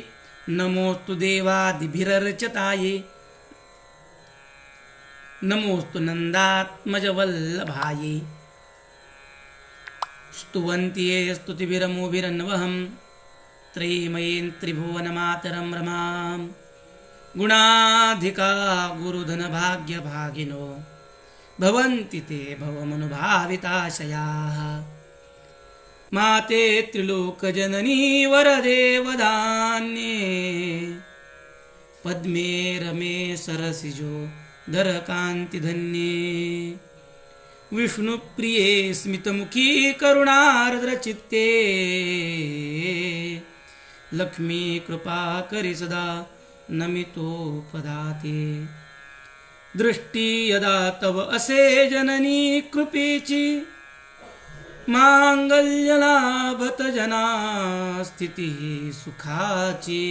नमोऽस्तु देवादिभिरर्चितायै नमोऽस्तु नन्दात्मजवल्लभायै स्तुवन्ति ये स्तुतिभिरमुभिरन्वहं त्रयीमयीं त्रिभुवनमातरं रमां गुणाधिका गुरुधनभाग्यभागिनो भवन्ति ते भवमनुभाविताशयाः माते त्रिलोकजननी वरदे वदान्ये पद्मे रमे सरसिजो धरकान्तिधन्ये विष्णुप्रिये स्मितमुखी करुणार्द्रचित्ते लक्ष्मी कृपा करि सदा नमितोपदाते दृष्टी यदा तव असे जननी कृपेची मांगल्यलाभत जना स्थिती सुखाची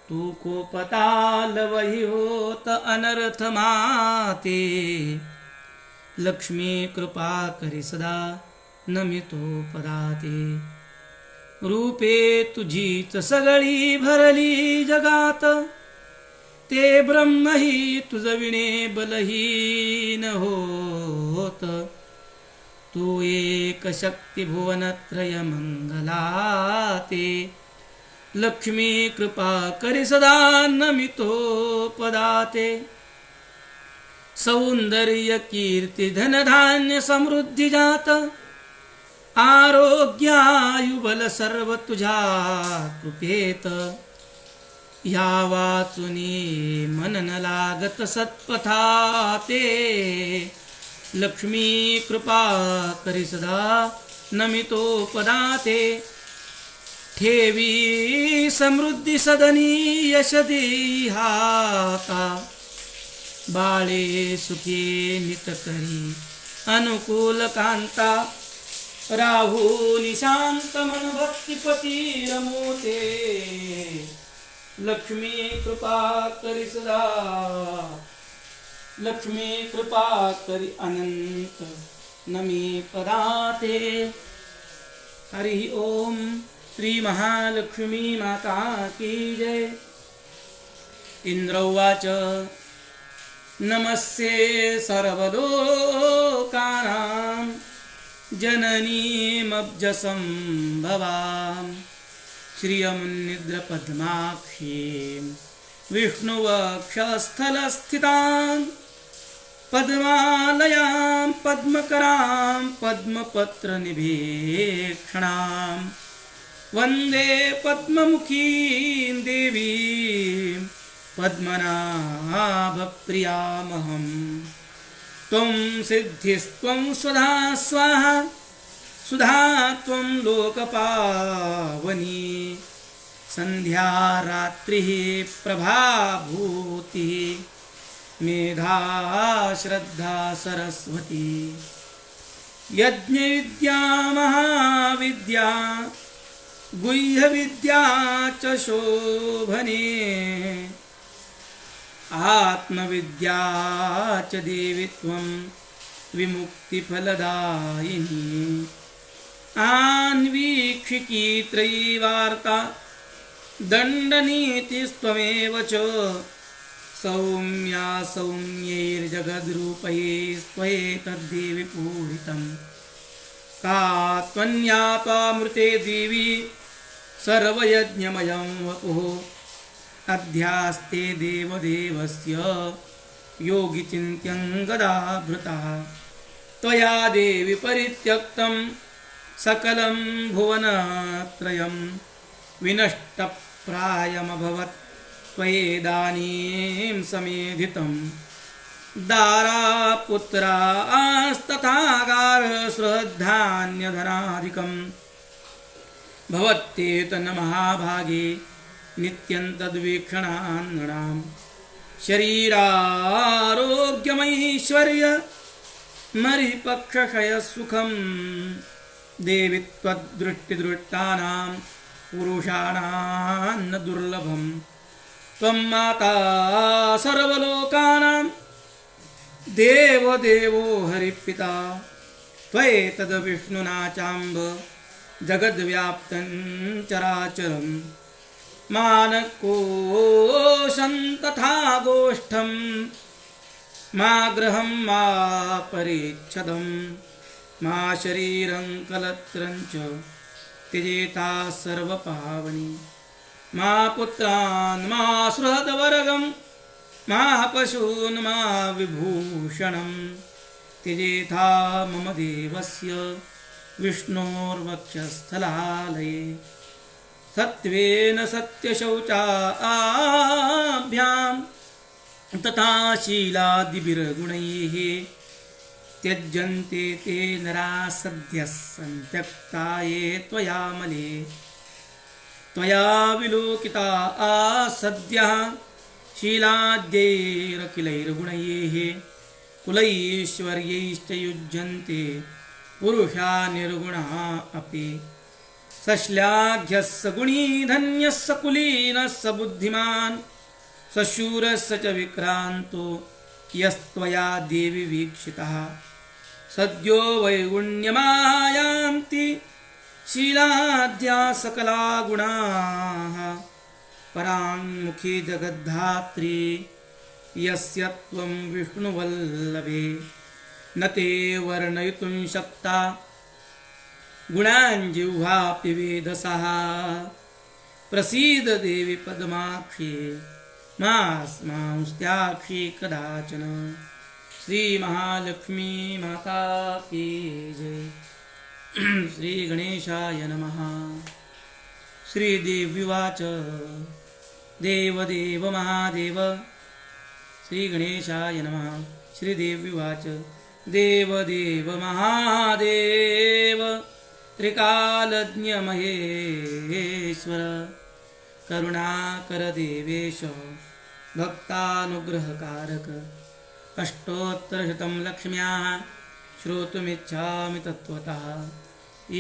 तू कोपताल वही होत अनर्थ माते लक्ष्मी कृपा करी सदा नमितोपदाते रूपे तुझीच सगळी भरली जगात ते ब्रह्म ही तुझ विणे बलहीन होत तू एक शक्ती भुवनत्रय मंगलाते लक्ष्मी कृपा करी सदा नमितोपदाते सौंदर्य कीर्ती धनधान्य समृद्धी जात आरोग्यायुबल सर्व तुझ्या कृपेत या वाचुनी मन न लागत सत्पथा ते लक्ष्मी कृपा करी सदा नमितो पदाते ठेवी समृद्धी सदनी यश देई हाता बाळे सुखी नित करी अनुकूल कांता राहू निशांत मन भक्तिपती रमोते लक्ष्मी कृपा करी सदा लक्ष्मी कृपा करी अनंत नमी पदाते हरि ओम श्री महालक्ष्मी माता की जय। इंद्रौवाच नमस्ये सर्वलोकानां जननीमब्जसंभवां श्रियमुन्निद्रपद्माक्षीं विष्णुवक्षस्थलस्थितां पद्मालयां पद्मकरां पद्मपत्रनिभीक्षणां वन्दे पद्ममुखीं देवीं पद्मनाभप्रियामहं त्वं सिद्धिस्त्वं स्वधा स्वाहा सुधा त्वं लोकपावनी संध्या रात्रिः प्रभाभूतिः मेधा श्रद्धा सरस्वती यज्ञविद्या महाविद्या गुह्यविद्या च शोभने आत्मविद्या च देवी त्वं विमुक्तिफलदायिनी आन्वीक्षिकी त्रयीवार्ता दण्डनीतिस्त्वमेव च सौम्या सौम्यैर्जगद्रूपैस्त्वयेतद्देवि पूरितं का त्वन्या त्वामृते देवी सर्वयज्ञमयं वपुः अध्यास्ते देवदेवस्य योगिचिन्त्यं गदाभृतः त्वया देवि परित्यक्तं सकलं भुवनत्रयं विनष्टप्रायमभवत् त्वयेदानीं समेधितं दारापुत्रास्तथागारसृद्धान्यधनाधिकं भवत्येतन्न महाभागे नित्यं तद्वीक्षणान्नृणां शरीरारोग्यमैश्वर्य मरिपक्षक्षयसुखं देवि त्वद्दृष्टिदृष्टानां पुरुषाणां न दुर्लभं त्वं माता सर्वलोकानां देवदेवो हरिपिता त्वयेतद्विष्णुना चाम्ब जगद्व्याप्तं चराचरं मानकोशं तथा गोष्ठं मा गृहं मा परिच्छदं मा शरीरं कलत्रं च त्यजेता सर्वपावनी मा पुत्रान् मा सुहृदवर्गं मा पशून् मा विभूषणं त्यजेता मम देवस्य विष्णोर्वक्षस्थलालये सत्त्वेन सत्यशौचाभ्यां तथा शीलादिभिर्गुणैः त्यज्यन्ते ते नराः सद्यः सन्त्यक्ता ये त्वयामले त्वया विलोकिता सद्यः शीलाद्यैरखिलैर्गुणैः कुलैश्वर्यैश्च युज्यन्ते पुरुषा निर्गुणः अपि सश्लाघ्यः स गुणी धन्यः स कुलीनः स बुद्धिमान् स शूरः स च विक्रान्तो यस्त्वया देवि वीक्षितः सद्यो वैगुण्यमायान्ति शीलाद्या सकला गुणाः पराङ्मुखी जगद्धात्री यस्य त्वं विष्णुवल्लभे न ते वर्णयितुं शक्ता गुणाञ्जिह्वापि वेदसः प्रसीद देवि पद्माक्षी मास्मांस्त्याक्षी कदाचन। श्री महालक्ष्मी माता की जय। श्री गणेशाय नमः। श्रीदेव्युवाच देवदेव महादेव श्रीगणेशाय नमः। श्रीदेव्युवाच देवदेव महादेव त्रिकालज्ञमहेश्वर करुणाकर देवेश भक्तानुग्रहकारक अष्टोत्तरशतं लक्ष्म्याः श्रोतुमिच्छामि तत्त्वतः।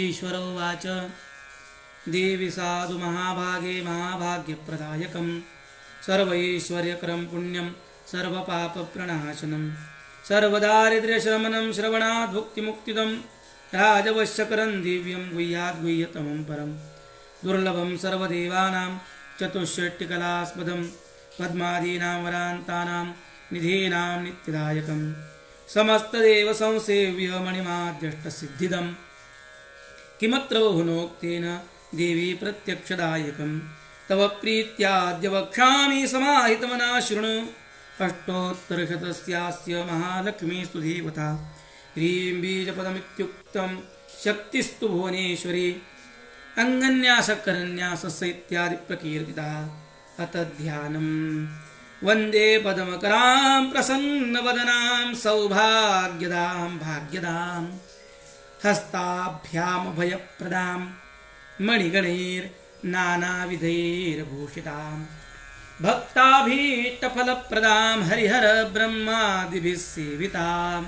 ईश्वर उवाच देवी साधु महाभागे महाभाग्यप्रदायकं सर्वैश्वर्यकरं पुण्यं सर्वपापप्रणाशनं सर्वदारिद्र्यशमनं श्रवणात् भुक्तिमुक्तिदं राजवश्यकरं दिव्यं गुह्याद्गुह्यतमं परं दुर्लभं सर्वदेवानां चतुष्षट्टिकलास्पदं पद्मादीनां वरान्तानां निधीनां नित्यदायकं समस्तदेवसंसेव्य मणिमाद्यष्टसिद्धिदं किमत्र बहुनोक्तेन देवी प्रत्यक्षदायकं तव प्रीत्याद्य वक्ष्यामि समाहितमना शृणु। अष्टोत्तरशतस्यास्य महालक्ष्मीस्तु देवता ह्रीं बीजपदमित्युक्तं शक्तिस्तु भुवनेश्वरी अङ्गन्यासकरन्यासस्य इत्यादि प्रकीर्तिता। अत ध्यानं वन्दे पद्मकरां प्रसन्नवदनां सौभाग्यदां भाग्यदां हस्ताभ्यामभयप्रदां मणिगणैर्नानाविधैर्भूषितां भक्ताभीष्टफलप्रदां हरिहर ब्रह्मादिभिः सेवितां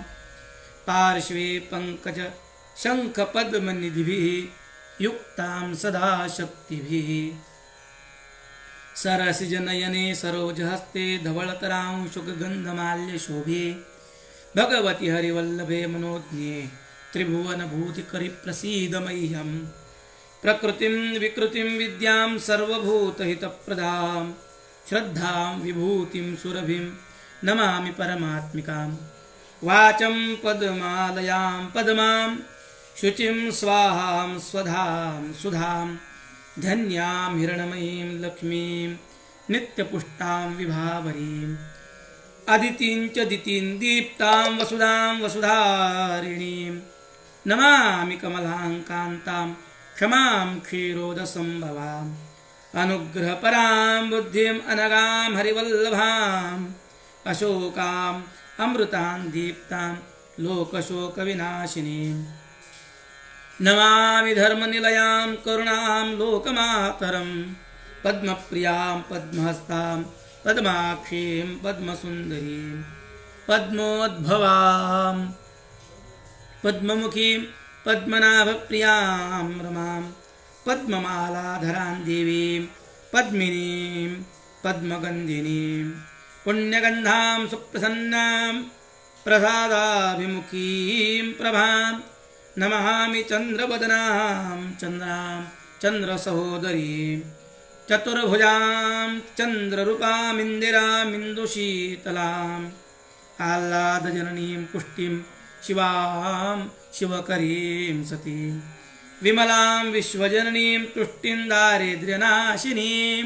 पार्श्वे पङ्कज शङ्खपद्मनिधिभिः युक्तां सदा शक्तिभिः सरसिजनयने सरोजहस्ते धवलतरां शुकगन्धमाल्यशोभे भगवति हरिवल्लभे मनोज्ञे त्रिभुवनभूतिकरि प्रसीद मह्यं। प्रकृतिं विकृतिं विद्यां सर्वभूतहितप्रदां श्रद्धां विभूतिं सुरभिं नमामि परमात्मिकां। वाचं पद्मालयां पद्मां शुचिं स्वाहां स्वधां सुधां धन्यां हिरण्मयीं लक्ष्मीं नित्यपुष्टां विभावरीम् अदितिं च दितिं दीप्तां वसुधां वसुधारिणीं नमामि कमलां कान्तां क्षमां क्षीरोदसम्भवाम् अनुग्रहपरां बुद्धिम् अनगां हरिवल्लभाम् अशोकाम् अमृतां दीप्तां लोकशोकविनाशिनीं नमामि धर्मनिलयां करुणां लोकमातरं पद्मप्रियां पद्महस्तां पद्माक्षीं पद्मसुन्दरीं पद्मोद्भवां पद्ममुखीं पद्मनाभप्रियां रमां पद्ममालाधरां देवीं पद्मिनीं पद्मगन्धिनीं पुण्यगन्धां सुप्रसन्नां प्रसादाभिमुखीं प्रभां नमामि चन्द्रवदनां चन्द्रां चन्द्रसहोदरीं चतुर्भुजां चन्द्ररूपामिन्दिरामिन्दुशीतलाम् आह्लादजननीं पुष्टिं शिवां शिवकरीं सतीं विमलां विश्वजननीं तुष्टिं दारिद्र्यनाशिनीं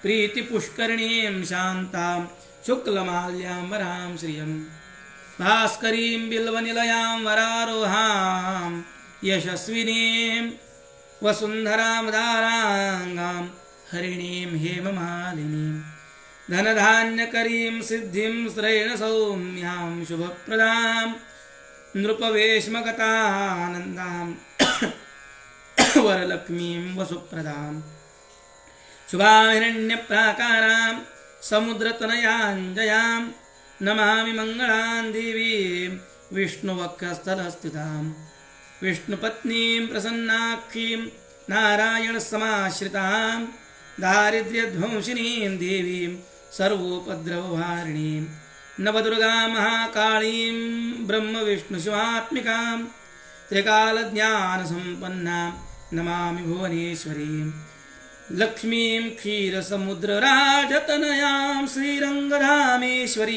प्रीतिपुष्करिणीं शान्तां शुक्लमाल्याम्बरां श्रियं भास्करीं बिल्वनिलयां वरारोहां यशस्विनीं वसुन्धरां दाराङ्गां हरिणीं हेममालिनीं धनधान्यकरीं सिद्धिं श्रेणसौम्यां शुभप्रदां नृपवेश्मगतानन्दां वरलक्ष्मीं वसुप्रदां शुभां हिरण्यप्राकारां समुद्रतनयाञ्जयां नमामि मङ्गलां देवीं विष्णुवक्षस्थलस्थितां विष्णुपत्नीं प्रसन्नाक्षीं नारायणसमाश्रितां दारिद्र्यध्वंसिनीं देवीं सर्वोपद्रवहारिणीं नवदुर्गां महाकाळीं ब्रह्मविष्णुशिवात्मिकां त्रिकालज्ञानसम्पन्नां नमामि भुवनेश्वरीं लक्ष्मीं क्षीरसमुद्रराजतनयां श्रीरङ्गधामेश्वरीं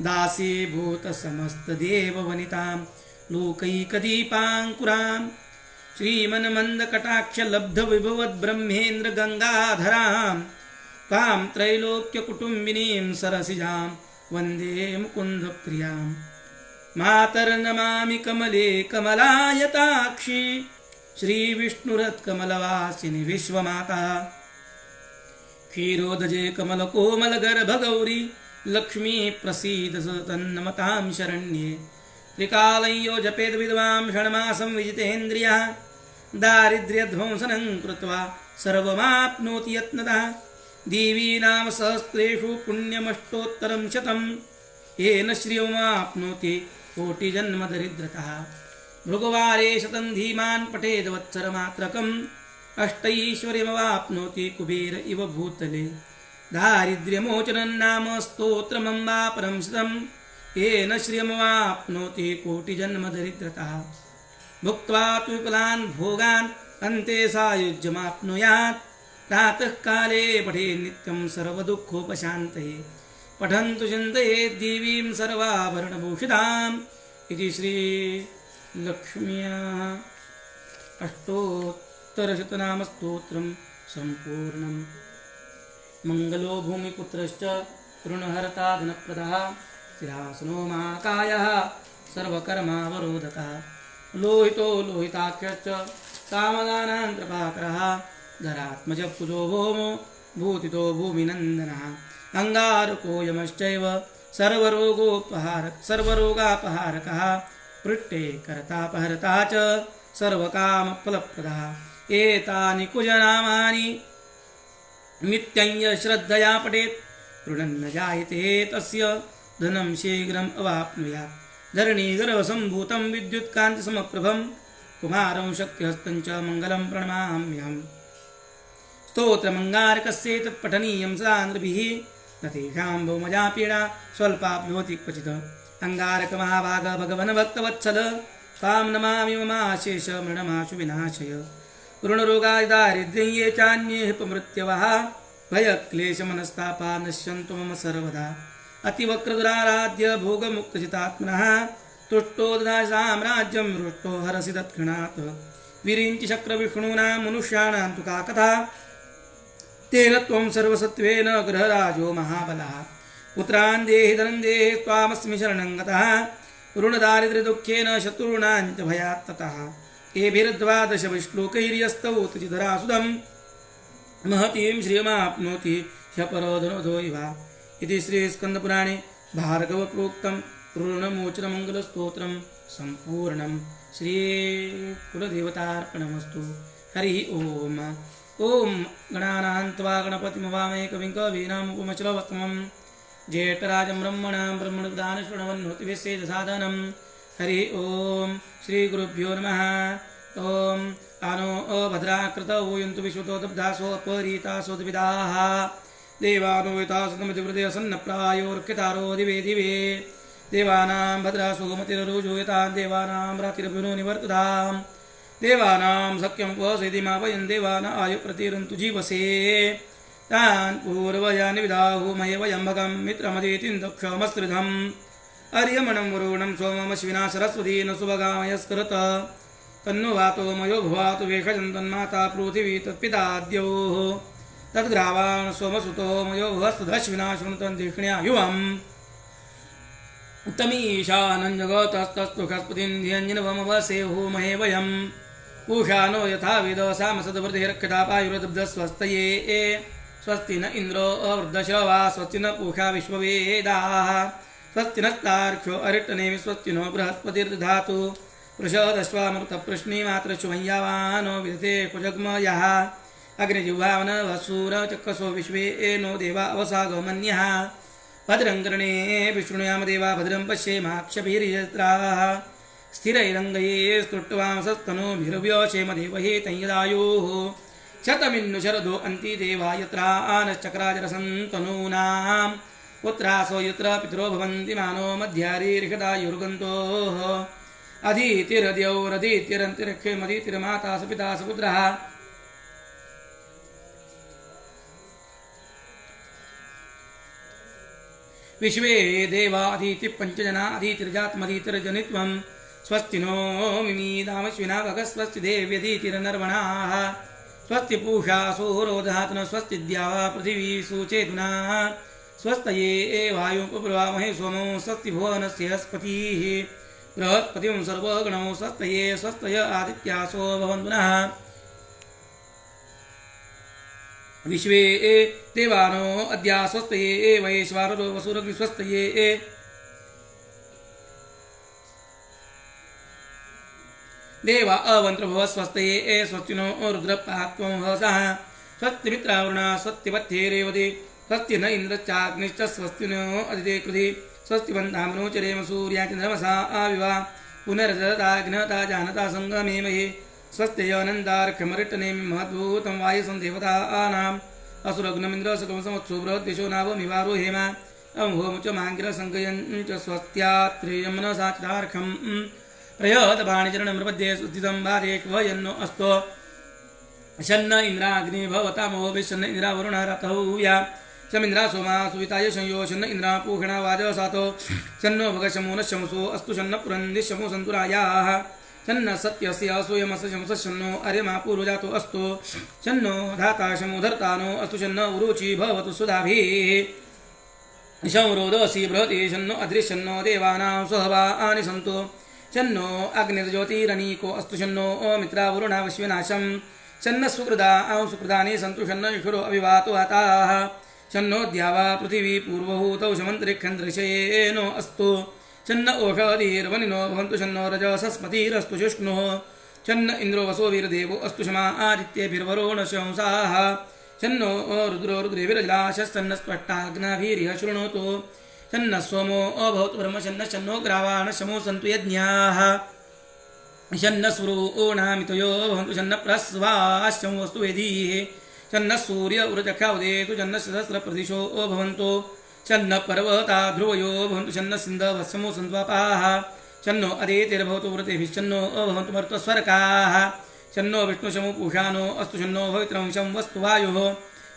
दासीभूतसमस्तदेववनितां लोकैकदीपाङ्कुरां श्रीमन्मन्दकटाक्षलब्धविभवद्ब्रह्मेन्द्रगङ्गाधरां तां त्रैलोक्यकुटुम्बिनीं सरसिजां वन्दे मुकुन्दप्रियां मातर्नमामि कमले कमलायताक्षी श्रीविष्णुरत्कमलवासिनि विश्वमाता क्षीरोदजे कमलकोमलगर्भगौरी लक्ष्मी प्रसीद तन्नमतां शरण्ये त्रिकालय्यो जपेद विद्वां षण्मासं विजितेन्द्रियः दारिद्र्यध्वंसनं कृत्वा सर्वमाप्नोति यत्नतः देवीनां सहस्रेषु पुण्यमष्टोत्तरं शतं येन श्रियमाप्नोति कोटिजन्मदरिद्रतः भृगुवारे शतं धीमान् पठेद वत्सरमात्रकम् अष्टैश्वर्यमवाप्नोति कुबेर इव भूतले दारिद्र्यमोचनं नाम स्तोत्रमम्बा परं शतं येन श्रियमवाप्नोति कोटिजन्मदरिद्रतः भुक्त्वा तु विपुलान् भोगान् अन्ते सायुज्यमाप्नुयात् प्रातःकाले पठे नित्यं सर्वदुःखोपशान्तये पठन्तु चिन्तयेत् देवीं सर्वाभरणभूषिताम् इति श्रीलक्ष्म्या अष्टोत्तरशतनामस्तोत्रं सम्पूर्णम् मङ्गलो भूमिपुत्रश्च ऋणहर्ता धनप्रदः स्थिरासनो महाकायः सर्वकर्मावरोधकः लोहितो लोहिताक्षश्च कामदानान्तरपाकरः धरात्मजकुजो भौमो भूतितो भूमिनन्दनः अङ्गारको यमश्चैव सर्वरोगापहारकः पृष्ठे कर्तापहर्ता च सर्वकामफलप्रदः एतानि कुजनामानि नित्यं श्रद्धया पठेत् ऋणं न जायते तस्य धनं शीघ्रम् अवाप्नुयात् धरणीगर्भसम्भूतं विद्युत्कान्तिसमप्रभं कुमारं शक्तिहस्तं च मङ्गलं प्रणमाम्यहम् स्तोत्रमङ्गारकस्येतत् पठनीयं सदा नृभिः न तेषां बहुमजा पीडा स्वल्पा भवति क्वचित् अङ्गारकमहाभाग भगवन्भक्तवत्सल त्वां नमामि ममाशेष मृणमाशु विनाशय ऋणरोगादिदारिद्र्यं ये चान्ये हिपमृत्यवः भयक्लेशमनस्तापा नश्यन्तु मम सर्वदा अतिवक्रदुराराध्य भोगमुक्तचितात्मनः तुष्टो ददासि साम्राज्यं रुष्टो हरसि तत्क्षणात् विरिञ्चि शक्रविष्णूनां मनुष्याणां तु का कथा तेन त्वं सर्वसत्त्वेन गृहराजो महाबलः पुत्रान् देहि धनं देहि त्वामस्मि शरणं गतः ऋणदारिद्र्यदुःखेन शत्रूणां च भयात् ततः एभिर्द्वादशविश्लोकैर्यस्तौ तुचिधरासुदं महतीं श्रियमाप्नोति ह्यपरोधनोधो इव इति श्रीस्कन्दपुराणे भार्गवप्रोक्तं ऋणमोचनमङ्गलस्तोत्रं सम्पूर्णं श्रीकुलदेवतार्पणमस्तु हरिः ओम् ॐ गणानां त्वा गणपतिमवामहे कविं कवीनामुपमचलवत्तमं ज्येष्ठराजं ब्रह्मणां ब्रह्मणदानश्रवणोतिविश्वेदसाधनं हरिः ॐ श्रीगुरुभ्यो नमः ॐ आनो अभद्राकृतौ यन्तु विश्वतो दब्धासो अपरीतासो द्विविधाः देवानो यथासुतमितिहृदयसन्नप्रायोर्कितारो दिवे दिवे देवानां भद्रासो मतिररुजूयतां देवानां रातिरभिनो निवर्तताम् देवानां सख्यं वसेदिमापयन् देवाना आयुप्रतिरन्तु जीवसे तान् पूर्वजानि विदाहु मये वयं भगं मित्रमदितिं दक्षमस्त्रिधम् अर्यमणं वरुणं सोममश्विना सरस्वती न सुभगामयस्करत तन्नो वातो मयो भुवातु वेषजन्तन्माता पृथिवी तत्पिताद्योः तद्ग्रावान् सोमसुतो मयो भुवस्तदश्विना शृणुतं धिष्ण्या युवम् तमीशानञ्जगतस्तस्तु खस्पतिं धियञ्जनवमवसेहो महे वयं पूषानो यथा वेद सामसद्वृद्धिरक्षतापायुर्दब्धस्वस्तये स्वस्ति न इन्द्रो अवृद्धश्रवा स्वस्ति न पूषा विश्ववेदाः स्वस्ति नस्तार्क्ष्यो अरिष्टनेमि स्वस्ति नो बृहस्पतिर्दधातु पृषदश्वामृतप्रश्नीमात्रशुभञ्जावानो विदते कुजग्मयः अग्निजिह्वावनवसूरचक्रसो विश्वे नो देवा अवसागमन्यः भद्रं कर्णे विष्णुयामदेवा भद्रं पश्येमाक्षभिर्यत्राः स्थिरैरङ्गये स्तुष्ट्वांसस्तनोभिर्व्यशेमदेवहे तञ्यदायोः शतमिन्नु शरदो अन्ति देवा यत्रा आनश्चक्राजरसन्तनूनां पुत्रासो यत्र पितरो भवन्ति मानो मध्यारीर्षदायुर्गन्तोः अधीतिरद्यौरधीतिरन्तिरक्षेमधीतिर्माता सपिता सपुत्रः विश्वे देवाधीति पंचजना अधीतिर्जात्मधीतिर्जनित्वं स्वस्ति नो मिमीदामश्विना भगस्वस्ति देव्यधीतिर्नर्वणाः स्वस्ति पूषा सूरोदधातन स्वस्ति द्यावा पृथिवी सुचेतुना स्वस्तये वायुपब्रवामहे सोमो स्वस्ति भुवनस्य स्पतिः बृहस्पतिं सर्वगणो स्वस्तये स्वस्तय आदित्यासो भवन्तु नः विश्वे देवानो अद्या स्वस्तये वैश्वानरो वसुरग्निस्वस्तये देवा अवन्त्रभव स्वस्तये स्वस्तिनो रुद्रपात्वं हसः स्वस्तिमित्रावरुणा स्वस्तिपथ्ये रेवते स्वस्ति न इन्द्रश्चाग्निश्च स्वस्तिनो अदिते कृधि स्वस्तिवन्तामनोचरेम सूर्याचन्द्रमसा आविवा पुनर्जदाग्नता जानता सङ्गमे महे स्वस्त्यनन्दार्घ्यमरिट्टनेमि महद्भूतं वायुसं देवतानाम् असुरग्नमिन्द्रसुकमसमत्सु बृहद्दिशो नावमिवारो हेमा अहोमुच माङ्गिरसङ्गयं च स्वस्त्यात्रेयं मनसा चितार्घ्यं प्रयतपाणिचरणं प्रपद्ये सुस्थितं भार्ये क्वयन्नो अस्तो शन्न इन्द्राग्नि भवतामो विशन्न इन्द्रावरुणः रथौया शमिन्द्रा सोमा सुविताय संयो शन्न इन्द्रा पूषणा वाजसातो शन्नो भगशमो न शमसो अस्तु शन्न पुरन्दिशमो सन्तुरायाः शन्न सत्यस्य सोयमस्य शमसः शन्नो अर्यमा पूर्वजातो अस्तु शन्नो धाता शमो धर्तानो अस्तु शन्न उरुचि भवतु सुधाभिः शंरोदसी बृहति शन्नो अदृशन्नो देवानां स्वहवानि सन्तु शन्नो अग्निर्ज्योतिरनीको अस्तु शन्नो मित्रावरुणा विश्वनाशम् शन्न सुकृदा सुकृदानि सन्तु शन्न युषुरो अविवातो हताः शन्नो द्यावा पृथिवी पूर्वभूतौ शमन्तरिक्षन्द्रशयेनो अस्तु शन्न ओषधीर्वनिनो भवन्तु शन्नो रजसस्मतिरस्तु शुष्णुः शन्न इन्द्रो वसो वीरदेवो अस्तु शमा आदित्यभिर्वरुणशंसाः शन्नो रुद्रो रुद्रेभिरजलाशस्तन्न स्पष्टाग्नाभिरिह शृणोतु शन्न सोमो अभवतु ब्रह्म शन्न शन्नो ग्रावाण शमो सन्तु यज्ञाः शन्न सुरोणामितयो भवन्तु शन्न प्रस्वाश्चं वस्तु वेदीः शन्न सूर्य उरचक्षा उदेतु शन्न सहस्रप्रदिशो भवन्तु शन्न पर्वता ध्रुवयो भवन्तु शन्न सिन्धवत्समो सन्त्वापाः शन्नो अदितिर्भवतु व्रतेभिश्चन्नो भवन्तु मरुत्वस्वर्गाः शन्नो विष्णुशमो पूषानो अस्तु शन्नो पवित्रंशं वस्तु वायुः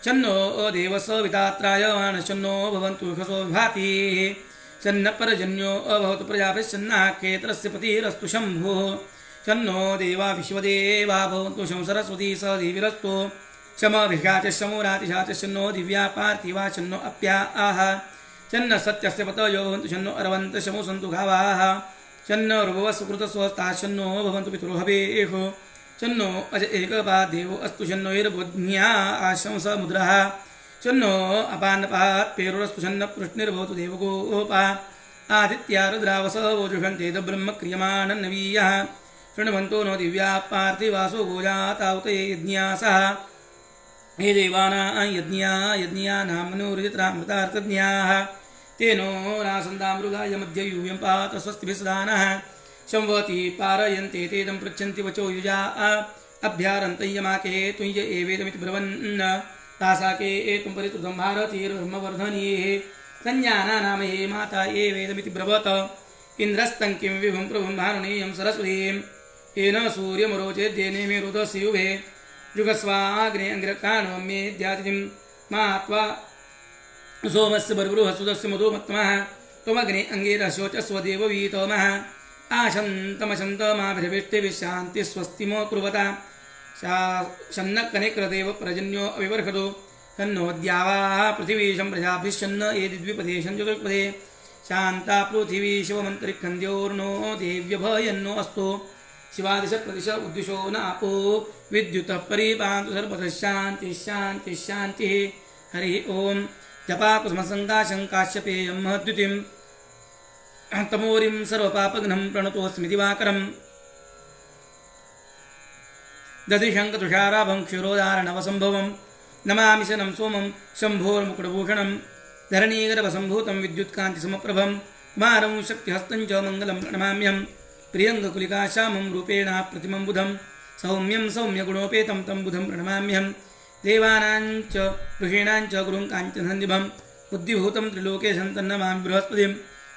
शन्नो देवसवितात्रायमाण शन्नो भवन्तु खसो विभातिः शन्न परजन्यो भवतु प्रजाभिश्चन्नाः क्षेत्रस्य पतिरस्तु शम्भुः शन्नो देवा विश्वदेवा भवन्तु शं सरस्वती स देवीरस्तु शमभिषाचशमो रातिशाचशन्नो दिव्या पार्थिवा शन्नो अप्याः शन्न सत्यस्य पतयो भवन्तु शन्नो अरवन्तशमो सन्तु गावाः शन्न ऋभवस्सुकृतस्वस्ताः शन्नो भवन्तु पितृहवेः शन्नो अज एकपादेवो अस्तु शन्नो ईर्बुध्न्या आशंसमुद्रः शन्नो अपानपात् पेरुरस्तु शन्न पृष्णिर्भवतु देवगोपा आदित्या रुद्रावसवो जुषन्ते ब्रह्म क्रियमाणन्नवीयः शृण्वन्तो नो दिव्या पार्थिवासो गोजातावते यज्ञासः हे देवानां यज्ञानामनुर्जित्रामृतार्थज्ञाः तेनो नासन्दामृगाय मध्ये यूयं पात स्वस्तिभिस्दानः संवति पारयन्ते तेदं पृच्छन्ति वचो युजा अभ्यारन्तयमाके तुञ्ज एवेदमिति ब्रवन् तासाके तुं परितुतं भारतीर्ब्रह्मवर्धनीः संज्ञानानामहे माता एवेदमिति ब्रवत इन्द्रस्तं किं विभुं प्रभुं भानुनेयं सरस्वतीं येन सूर्यमरोचेद्येने मे रुदस्युभे जुगस्वाग्ने अङ्ग्रकाणो मेद्यातिथिं मात्वा सोमस्य बर्बृहसुदस्य मधुमत्तमः त्वमग्ने अङ्गेरशोचस्व देववीतमः आशन्तमशन्तमाभिर्विष्टिविशान्ति स्वस्तिमो कुर्वता शन्नकनिक्रदेव प्रजन्यो अविवर्षतु शन्नो द्यावा पृथिवीशं प्रजाभिश्चन्न एदिद्विपदे शञ्चतुर्पदे शान्ता पृथिवी शिवमन्तरिखन्द्योर्नो देव्यभयन्नो अस्तु शिवादिश प्रदिश उद्दिशो नापो विद्युतः परिपान्तु सर्वतः शान्तिः शान्तिः शान्तिः हरिः ओं जपाकुसुमसङ्काशं काश्यपेयं महद्युतिं तमोरिं सर्वपापघ्नं प्रणतोऽस्मि दिवाकरम् दधिशङ्कतुषाराभं क्षीरोदारणवसम्भवं नमामि शनं सोमं शम्भोर्मुकुटभूषणं धरणीगर्भसम्भूतं विद्युत्कान्तिसमप्रभं कुमारं शक्तिहस्तं च मङ्गलं प्रणमाम्यहं प्रियङ्गकुलिकाश्यामं रूपेण प्रतिमं बुधं सौम्यं सौम्यगुणोपेतं तं बुधं प्रणमाम्यहं देवानां च ऋषीणां च गुरुं काञ्चनसन्निभं बुद्धिभूतं त्रिलोकेशं तन्नमामि बृहस्पतिं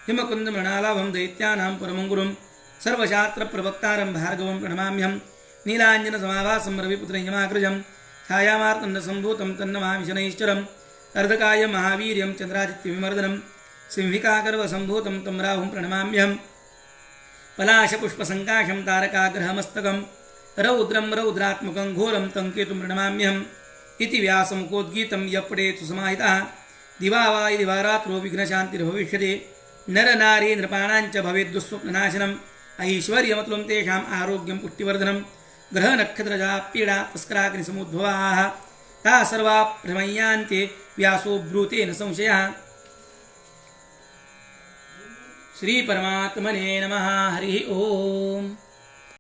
हिमकुन्दमृणालाभं दैत्यानां परमं गुरुं सर्वशास्त्रप्रवक्तारं भार्गवं प्रणमाम्यहं नीलाञ्जनसमाभासं रविपुत्रं यमाग्रजं छायामार्तण्डसम्भूतं तन्नमामि शनैश्चरम् अर्धकाय महावीर्यं चन्द्रादित्यविमर्दनं सिंहिकागर्भसम्भूतं तं राहुं प्रणमाम्यहं पलाशपुष्पसङ्काशं तारकाग्रहमस्तकं रौद्रं रौद्रात्मकं घोरं तं केतुं प्रणमाम्यहम् इति व्यासमुखोद्गीतं यः पठेत् समाहितः दिवा वा दिवा रात्रो विघ्नशान्तिर्भविष्यति नरनारी नृपाणां च भवेत् दुःस्वप्ननाशनम् ऐश्वर्यमतुलं तेषाम् आरोग्यं पुष्टिवर्धनं ग्रहनक्षत्रजा पीडा तस्कराग्निसमुद्भवाः ता सर्वा भ्रमय्यान्ते व्यासो ब्रूते न संशयः। श्रीपरमात्मने नमः। हरिः ओम्।